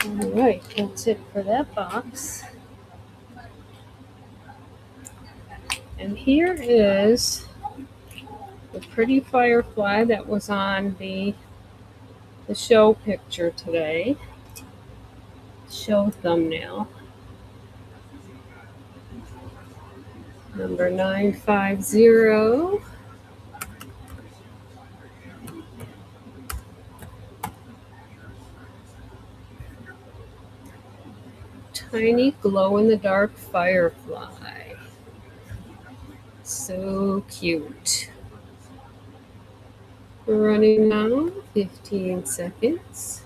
All right, that's it for that box. And here is the pretty firefly that was on the show picture today. Show thumbnail. Number 950. Tiny glow-in-the-dark firefly. So cute. Running now, 15 seconds.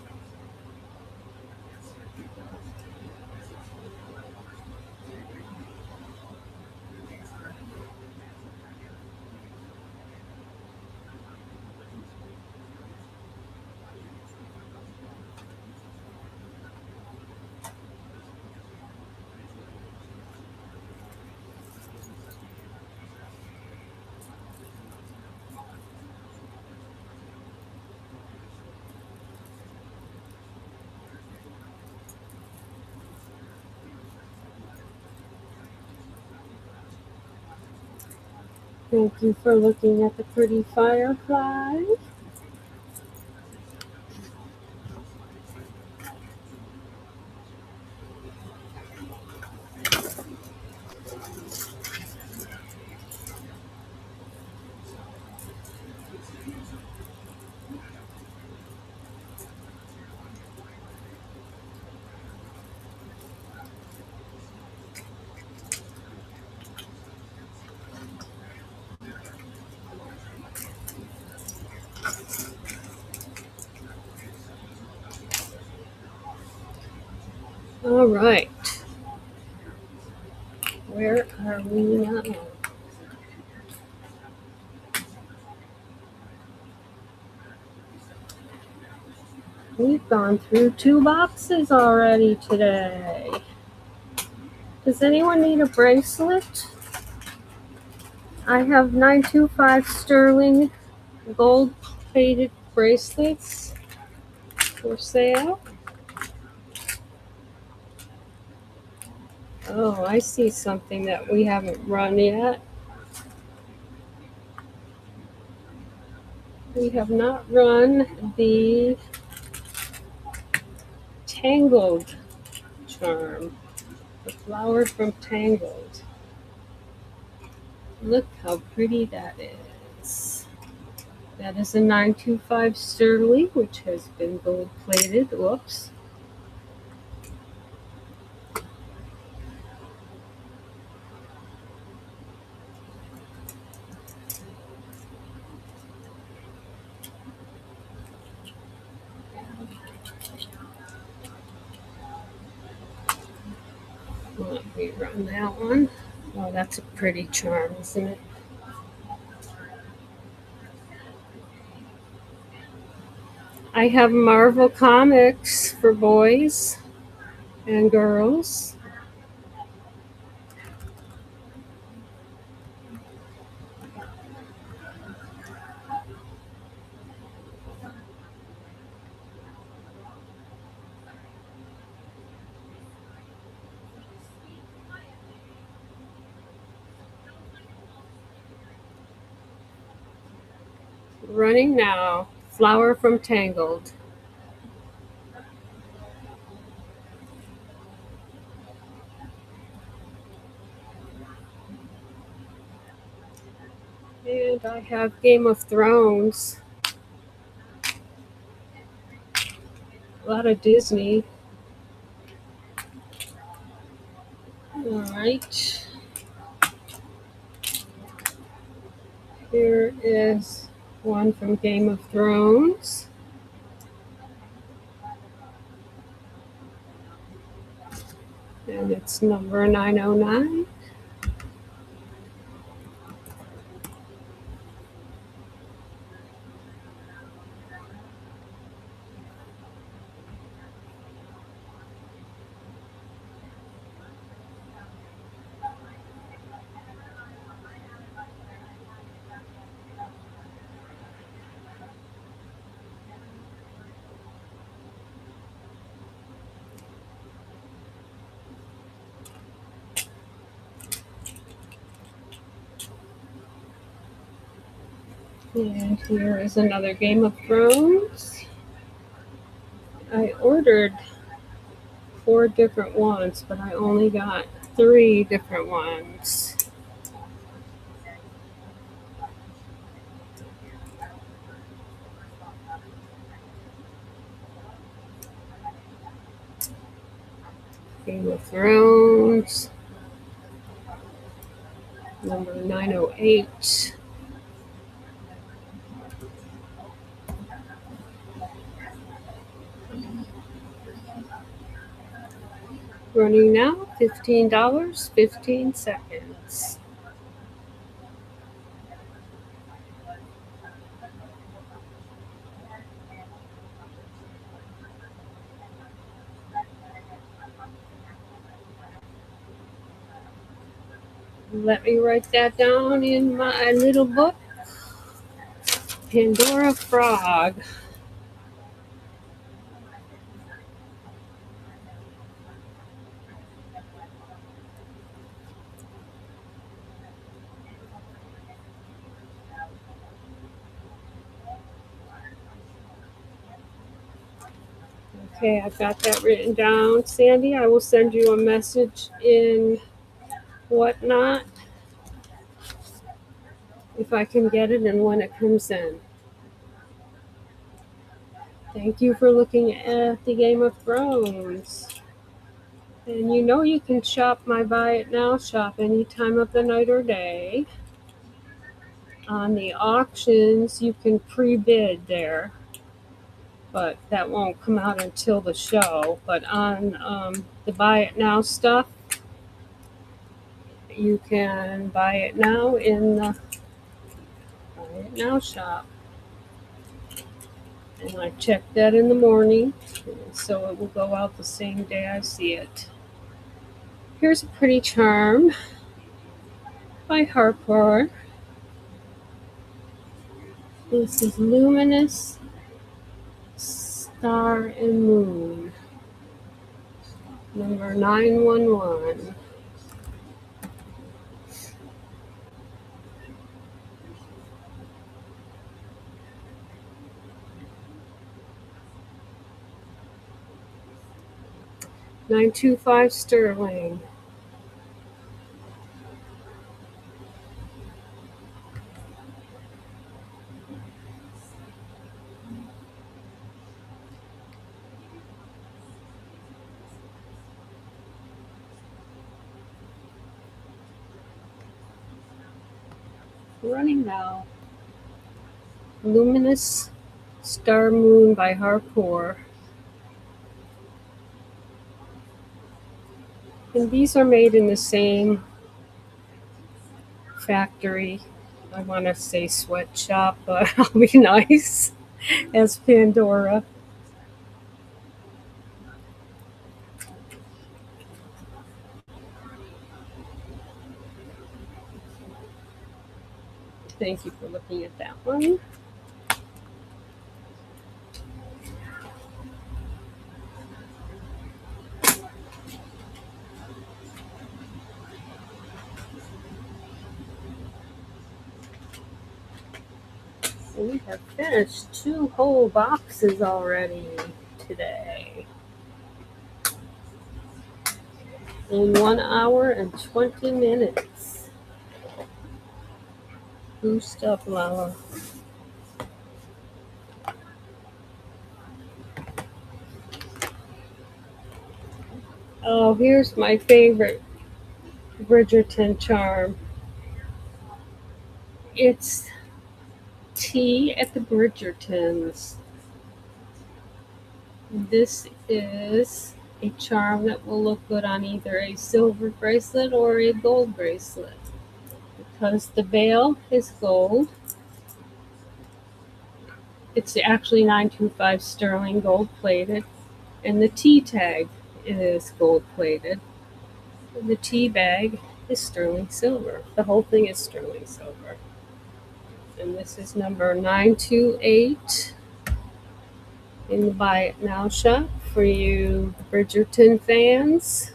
Thank you for looking at the pretty firefly. All right, where are we now? We've gone through 2 boxes already today. Does anyone need a bracelet? I have 925 sterling gold-plated bracelets for sale. Oh, I see something that we haven't run yet. We have not run the Tangled charm, the flower from Tangled. Look how pretty that is. That is a 925 sterling, which has been gold plated. Whoops. Let me run that one. Oh, that's a pretty charm, isn't it? I have Marvel Comics for boys and girls. Running now. Flower from Tangled. And I have Game of Thrones. A lot of Disney. Alright. Here is one from Game of Thrones. And it's number 909. And here is another Game of Thrones. I ordered 4 different ones, but I only got 3 different ones. Game of Thrones, number 908. Running now, $15, 15 seconds. Let me write that down in my little book. Pandora Frog. Okay, I've got that written down. Sandy, I will send you a message in Whatnot if I can get it and when it comes in. Thank you for looking at the Game of Thrones. And you know you can shop my Buy It Now shop any time of the night or day. On the auctions, you can pre-bid there, but that won't come out until the show. But on the Buy It Now stuff, you can buy it now in the Buy It Now shop. And I check that in the morning, so it will go out the same day I see it. Here's a pretty charm by Harper. This is Luminous Star and Moon, number 911. $925 sterling. Running now. Luminous Star Moon by Harper. And these are made in the same factory. I want to say sweatshop, but I'll be nice, as Pandora. Thank you for looking at that one. We have finished 2 whole boxes already today. In 1 hour and 20 minutes. Boost up, Lala. Oh, here's my favorite Bridgerton charm. It's tea at the Bridgertons. This is a charm that will look good on either a silver bracelet or a gold bracelet. Because the veil is gold. It's actually 925 sterling gold plated. And the tea tag is gold plated. And the tea bag is sterling silver. The whole thing is sterling silver. And this is number 928 in the Buy It Now shop for you Bridgerton fans.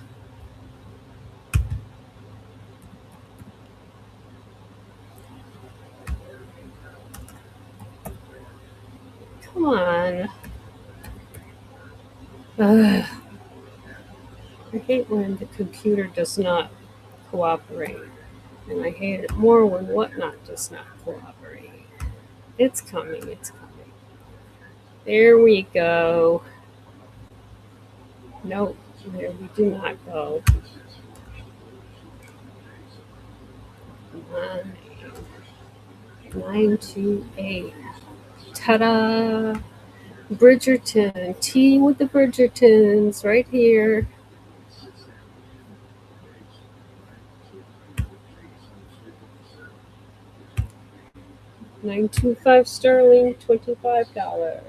Come on. Ugh. I hate when the computer does not cooperate. And I hate it more when Whatnot does not cooperate. It's coming, it's coming. There we go. Nope, there we do not go. 928. Ta-da! Bridgerton. Tea with the Bridgertons right here. 925 sterling, $25.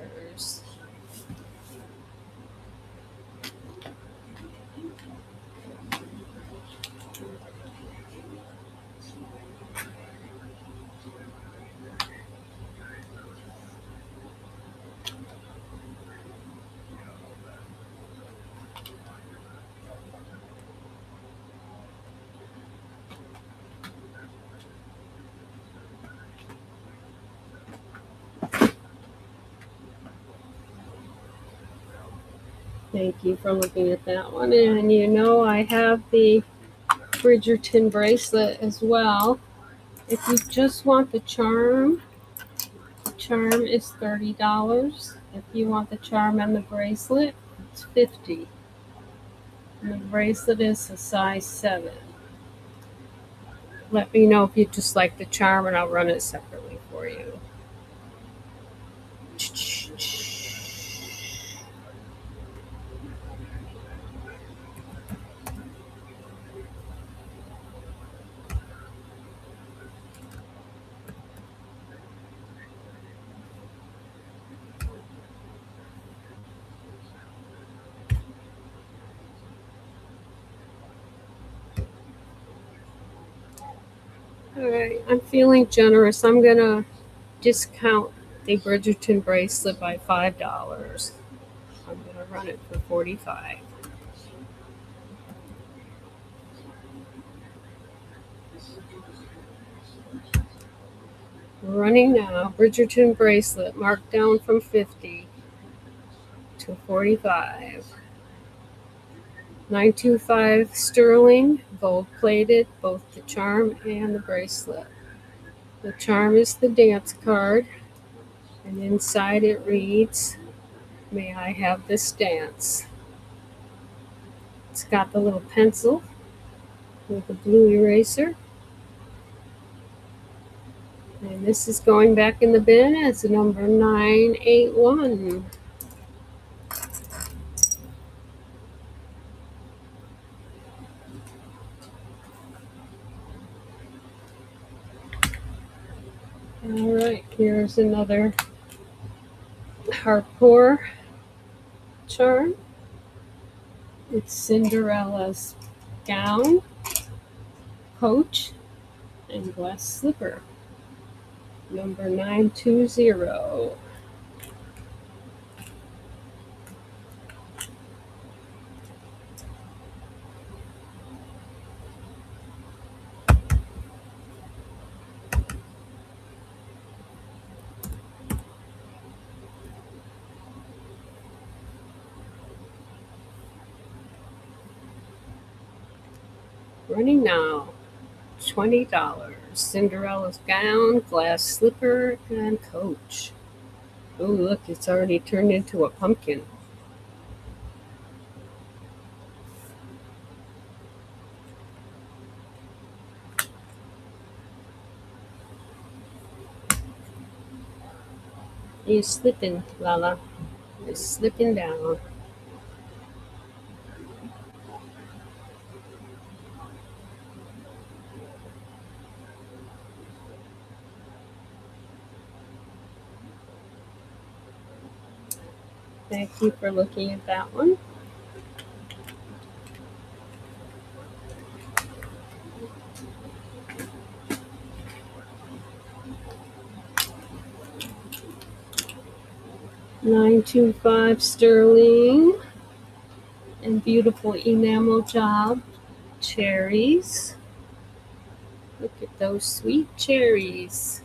Thank you for looking at that one. And you know I have the Bridgerton bracelet as well. If you just want the charm is $30. If you want the charm and the bracelet, it's $50. And the bracelet is a size 7. Let me know if you just like the charm and I'll run it separately for you. Alright, I'm feeling generous. I'm gonna discount the Bridgerton bracelet by $5. I'm gonna run it for $45. Running now, Bridgerton bracelet marked down from 50 to 45. 925 sterling, gold plated, both the charm and the bracelet. The charm is the dance card, and inside it reads, "May I have this dance?" It's got the little pencil with a blue eraser. And this is going back in the bin as number 981. Alright, here's another hardcore charm. It's Cinderella's gown, coach, and glass slipper. Number 920. Running now, $20. Cinderella's gown, glass slipper, and coach. Oh, look, it's already turned into a pumpkin. You're slipping, Lala. You're slipping down. Thank you for looking at that one. $925 sterling. And beautiful enamel job. Cherries. Look at those sweet cherries.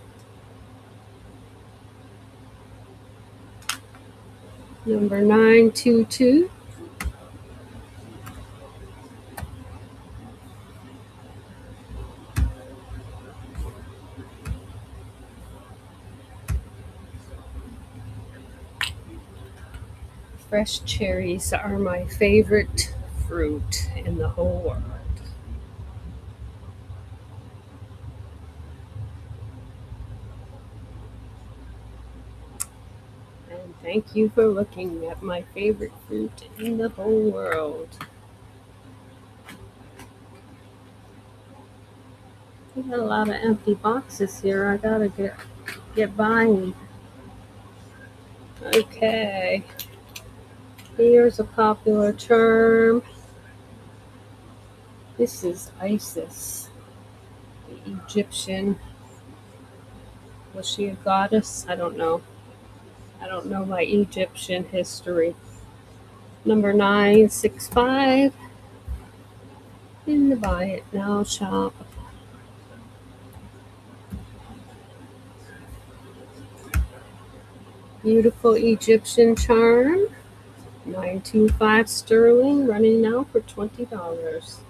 Number 922. Fresh cherries are my favorite fruit in the whole world. And thank you for looking at my favorite fruit in the whole world. We got a lot of empty boxes here. I gotta get buying. Okay. Here's a popular charm. This is Isis, the Egyptian. Was she a goddess? I don't know. I don't know my Egyptian history. Number 965 in the Buy It Now shop. Beautiful Egyptian charm. $9.25 sterling, running now for $20.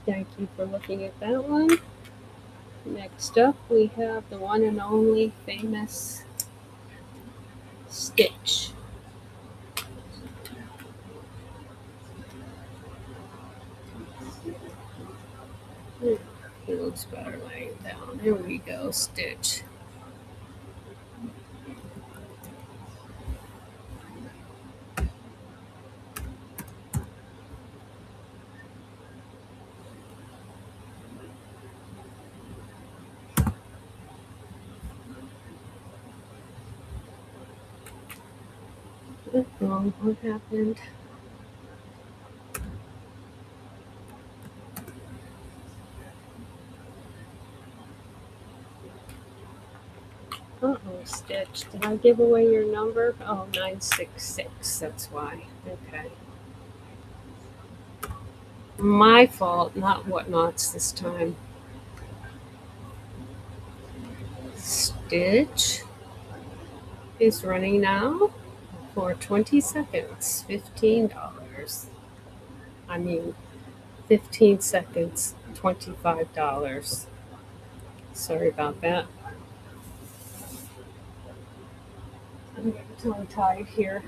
Thank you for looking at that one. Next up, we have the one and only famous Stitch. He looks better laying down. There we go, Stitch. Oh, what happened? Uh-oh, Stitch. Did I give away your number? Oh, 966. That's why. Okay. My fault, not Whatnots this time. Stitch is running now for 20 seconds, $15. I mean, 15 seconds, $25. Sorry about that. I'm getting tongue-tied here.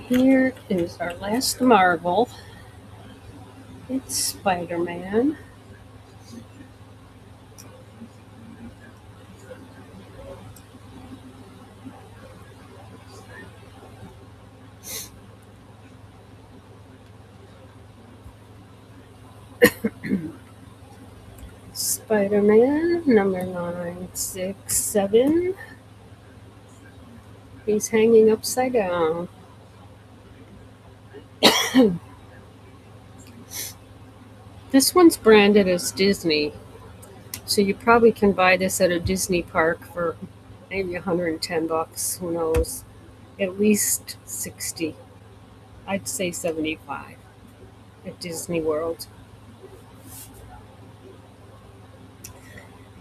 Here is our last marvel. It's Spider-Man. Spider-Man number 967. He's hanging upside down. This one's branded as Disney, so you probably can buy this at a Disney park for maybe $110. Who knows? At least 60. I'd say 75 at Disney World.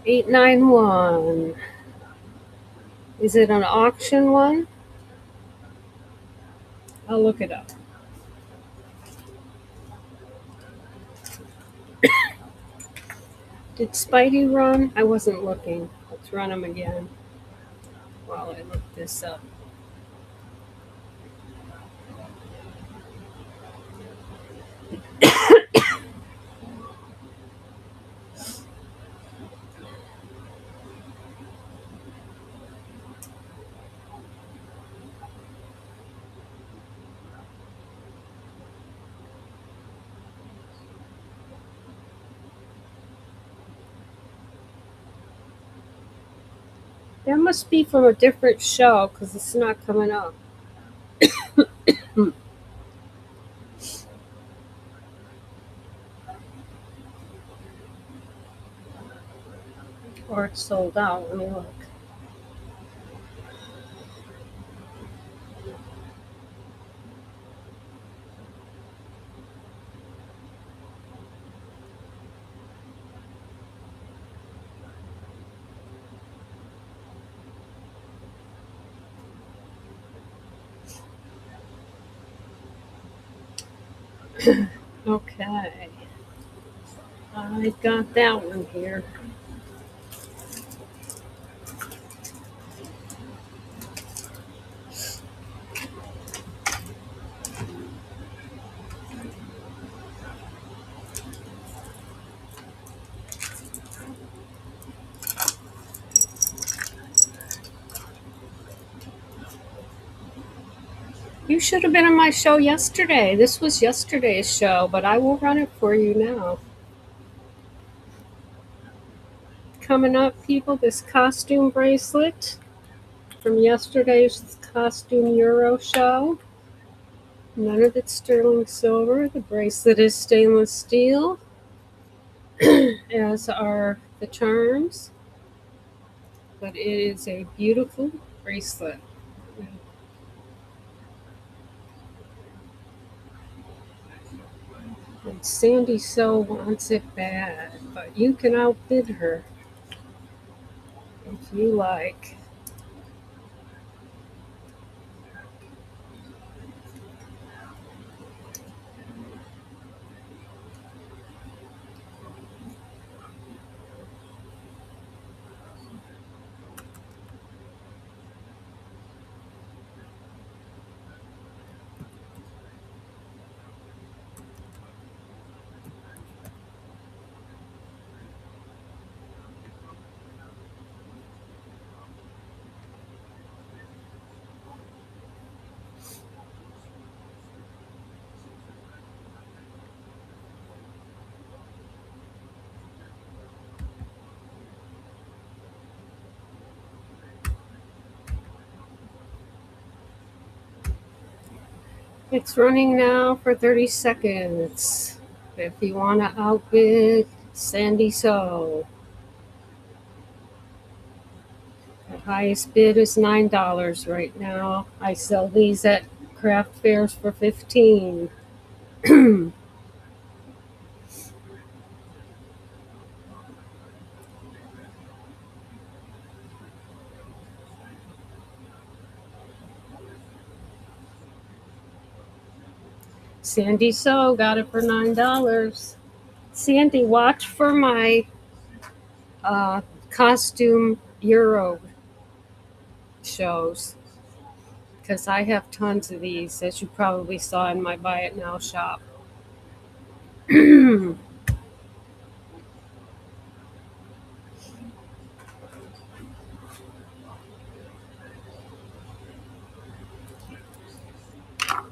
891. Is it an auction one? I'll look it up. Did Spidey run? I wasn't looking. Let's run him again while I look this up. That must be from a different show because it's not coming up. Or it's sold out. Let me look. Okay. I got that one here. You should have been on my show yesterday. This was yesterday's show, but I will run it for you now. coming up, people. This costume bracelet from yesterday's Costume Euro show. None of it's sterling silver. The bracelet is stainless steel, as are the charms. But it is a beautiful bracelet. And Sandy So wants it bad, but you can outbid her if you like. It's running now for 30 seconds. If you want to outbid Sandy So, the highest bid is $9 right now. I sell these at craft fairs for $15. Sandy So got it for $9. Sandy, watch for my costume Euro shows, because I have tons of these, as you probably saw in my Buy It Now shop.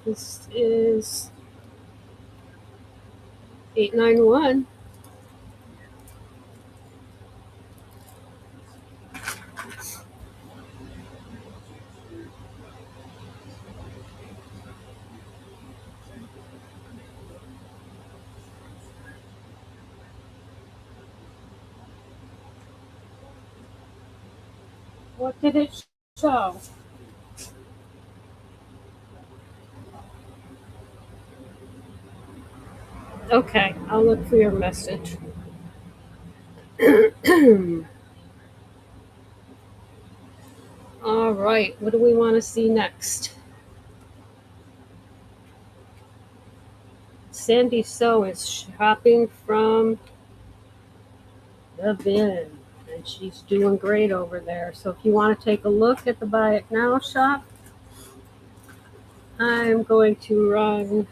This is 891. What did it show? Okay, I'll look for your message. All right, what do we want to see next? Sandy So is shopping from the bin, and she's doing great over there. So if you want to take a look at the Buy It Now shop, I'm going to run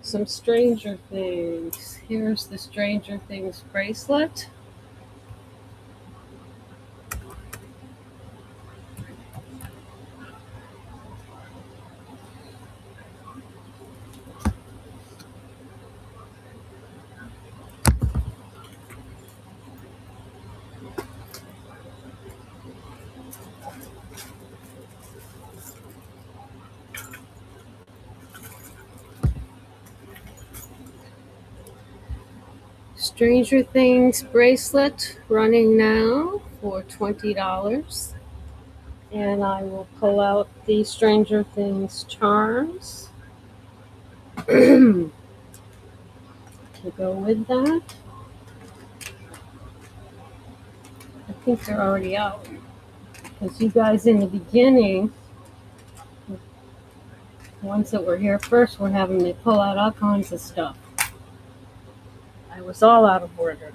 some Stranger Things. Here's the Stranger Things bracelet. Stranger Things bracelet running now for $20. And I will pull out the Stranger Things charms to go with that. I think they're already out, because you guys in the beginning, the ones that were here first, were having me pull out all kinds of stuff. I was all out of order.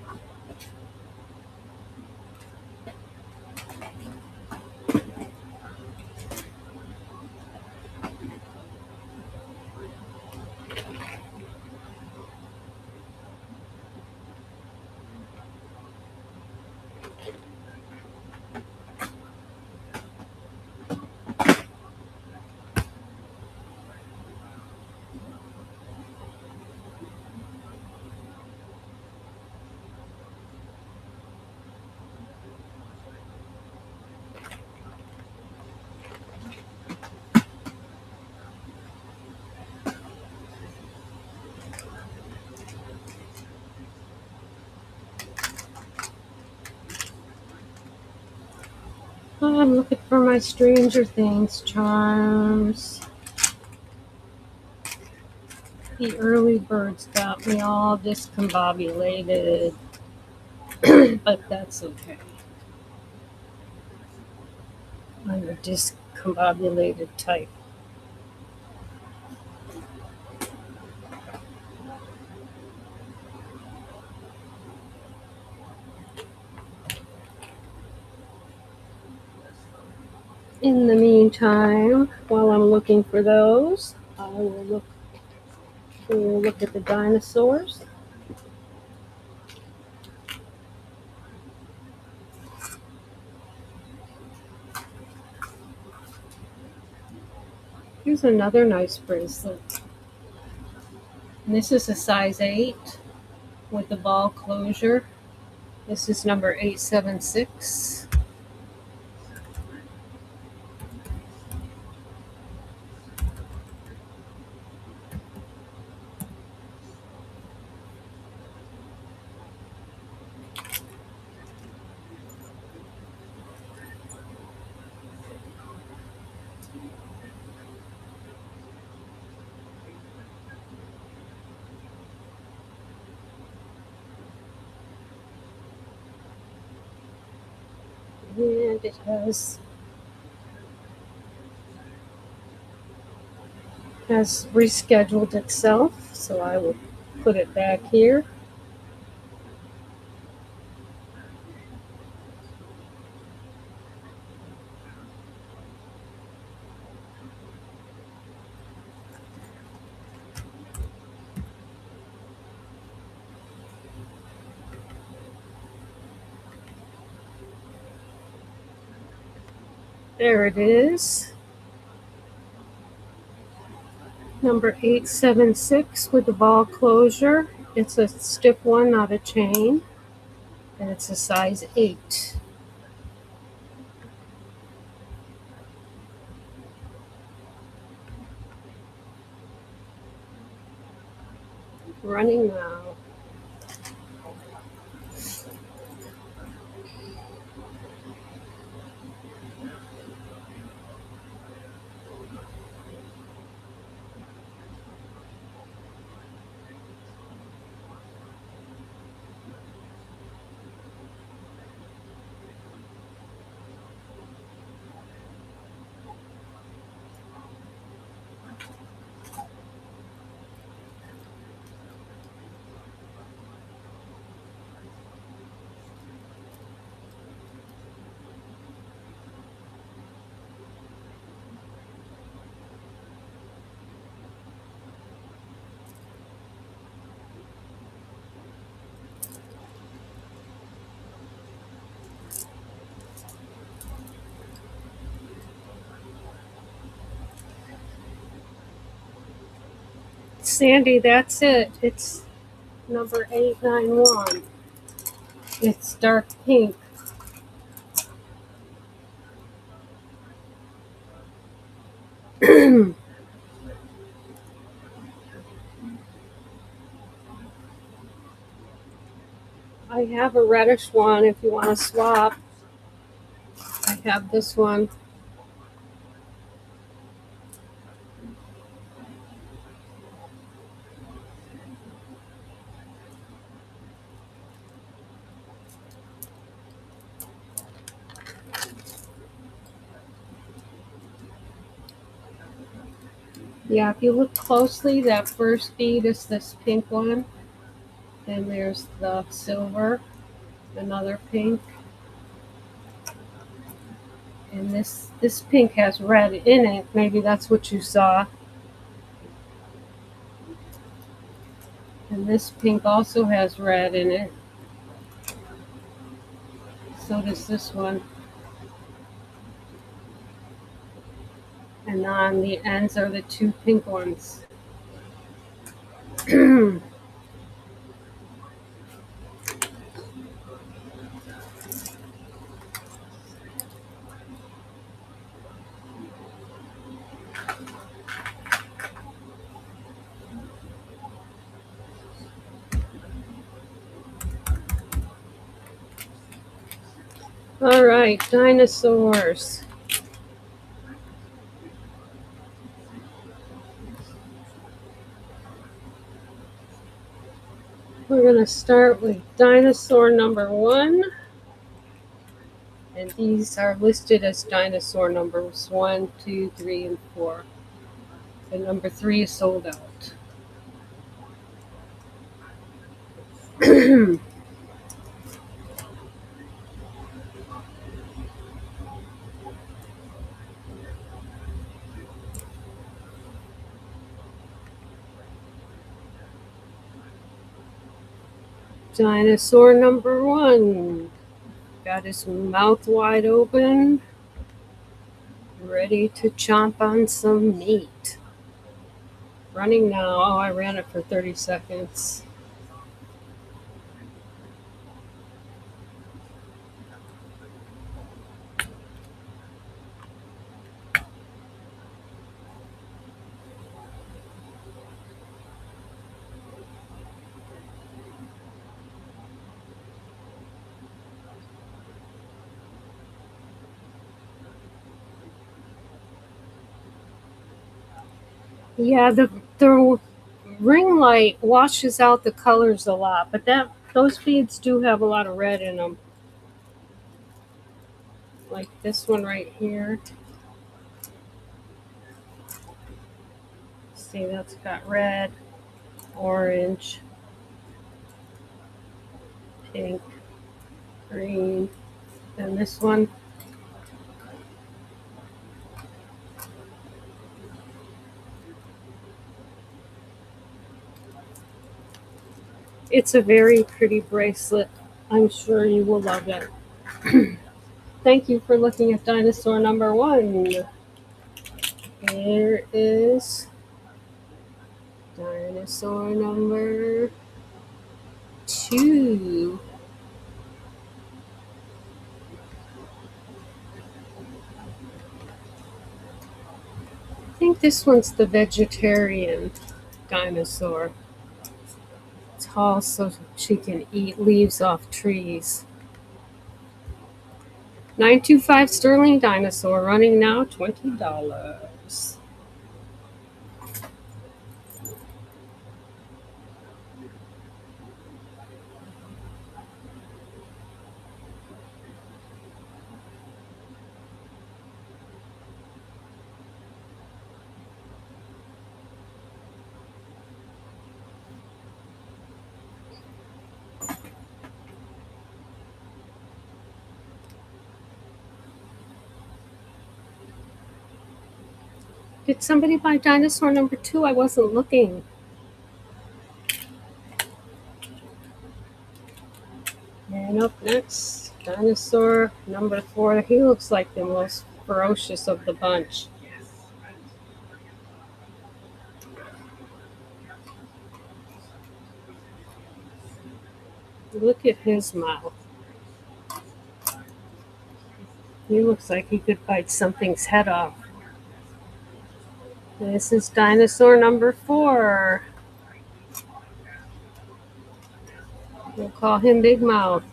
I'm looking for my Stranger Things charms. The early birds got me all discombobulated, but that's okay. I'm a discombobulated type. In the meantime, while I'm looking for those, we'll look at the dinosaurs. Here's another nice bracelet. And this is a size 8 with the ball closure. This is number 876. And it has rescheduled itself, so I will put it back here. There it is. Number 876 with the ball closure. It's a stiff one, not a chain. And it's a size 8. Running now. Sandy, that's it. It's number 891. It's dark pink. I have a reddish one if you want to swap. I have this one. Yeah, if you look closely, that first bead is this pink one. Then there's the silver, another pink. And this pink has red in it. Maybe that's what you saw. And this pink also has red in it. So does this one. And on the ends are the two pink ones. All right, dinosaurs. We're going to start with dinosaur number 1. And these are listed as dinosaur numbers 1, 2, 3, and 4. And number 3 is sold out. Dinosaur number 1 got his mouth wide open, ready to chomp on some meat. Running now. Oh, I ran it for 30 seconds. Yeah, the ring light washes out the colors a lot, but those beads do have a lot of red in them. Like this one right here. See, that's got red, orange, pink, green, and this one. It's a very pretty bracelet. I'm sure you will love it. Thank you for looking at dinosaur number 1. Here is dinosaur number 2. I think this one's the vegetarian dinosaur. Tall so she can eat leaves off trees. 925 sterling dinosaur, running now $20. Did somebody buy dinosaur number 2? I wasn't looking. And up next, dinosaur number 4. He looks like the most ferocious of the bunch. Look at his mouth. He looks like he could bite something's head off. This is dinosaur number 4. We'll call him Big Mouth.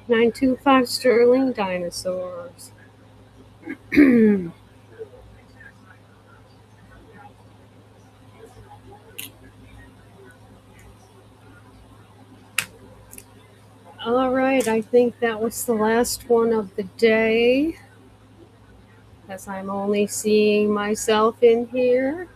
$925 sterling dinosaurs. All right, I think that was the last one of the day, as I'm only seeing myself in here.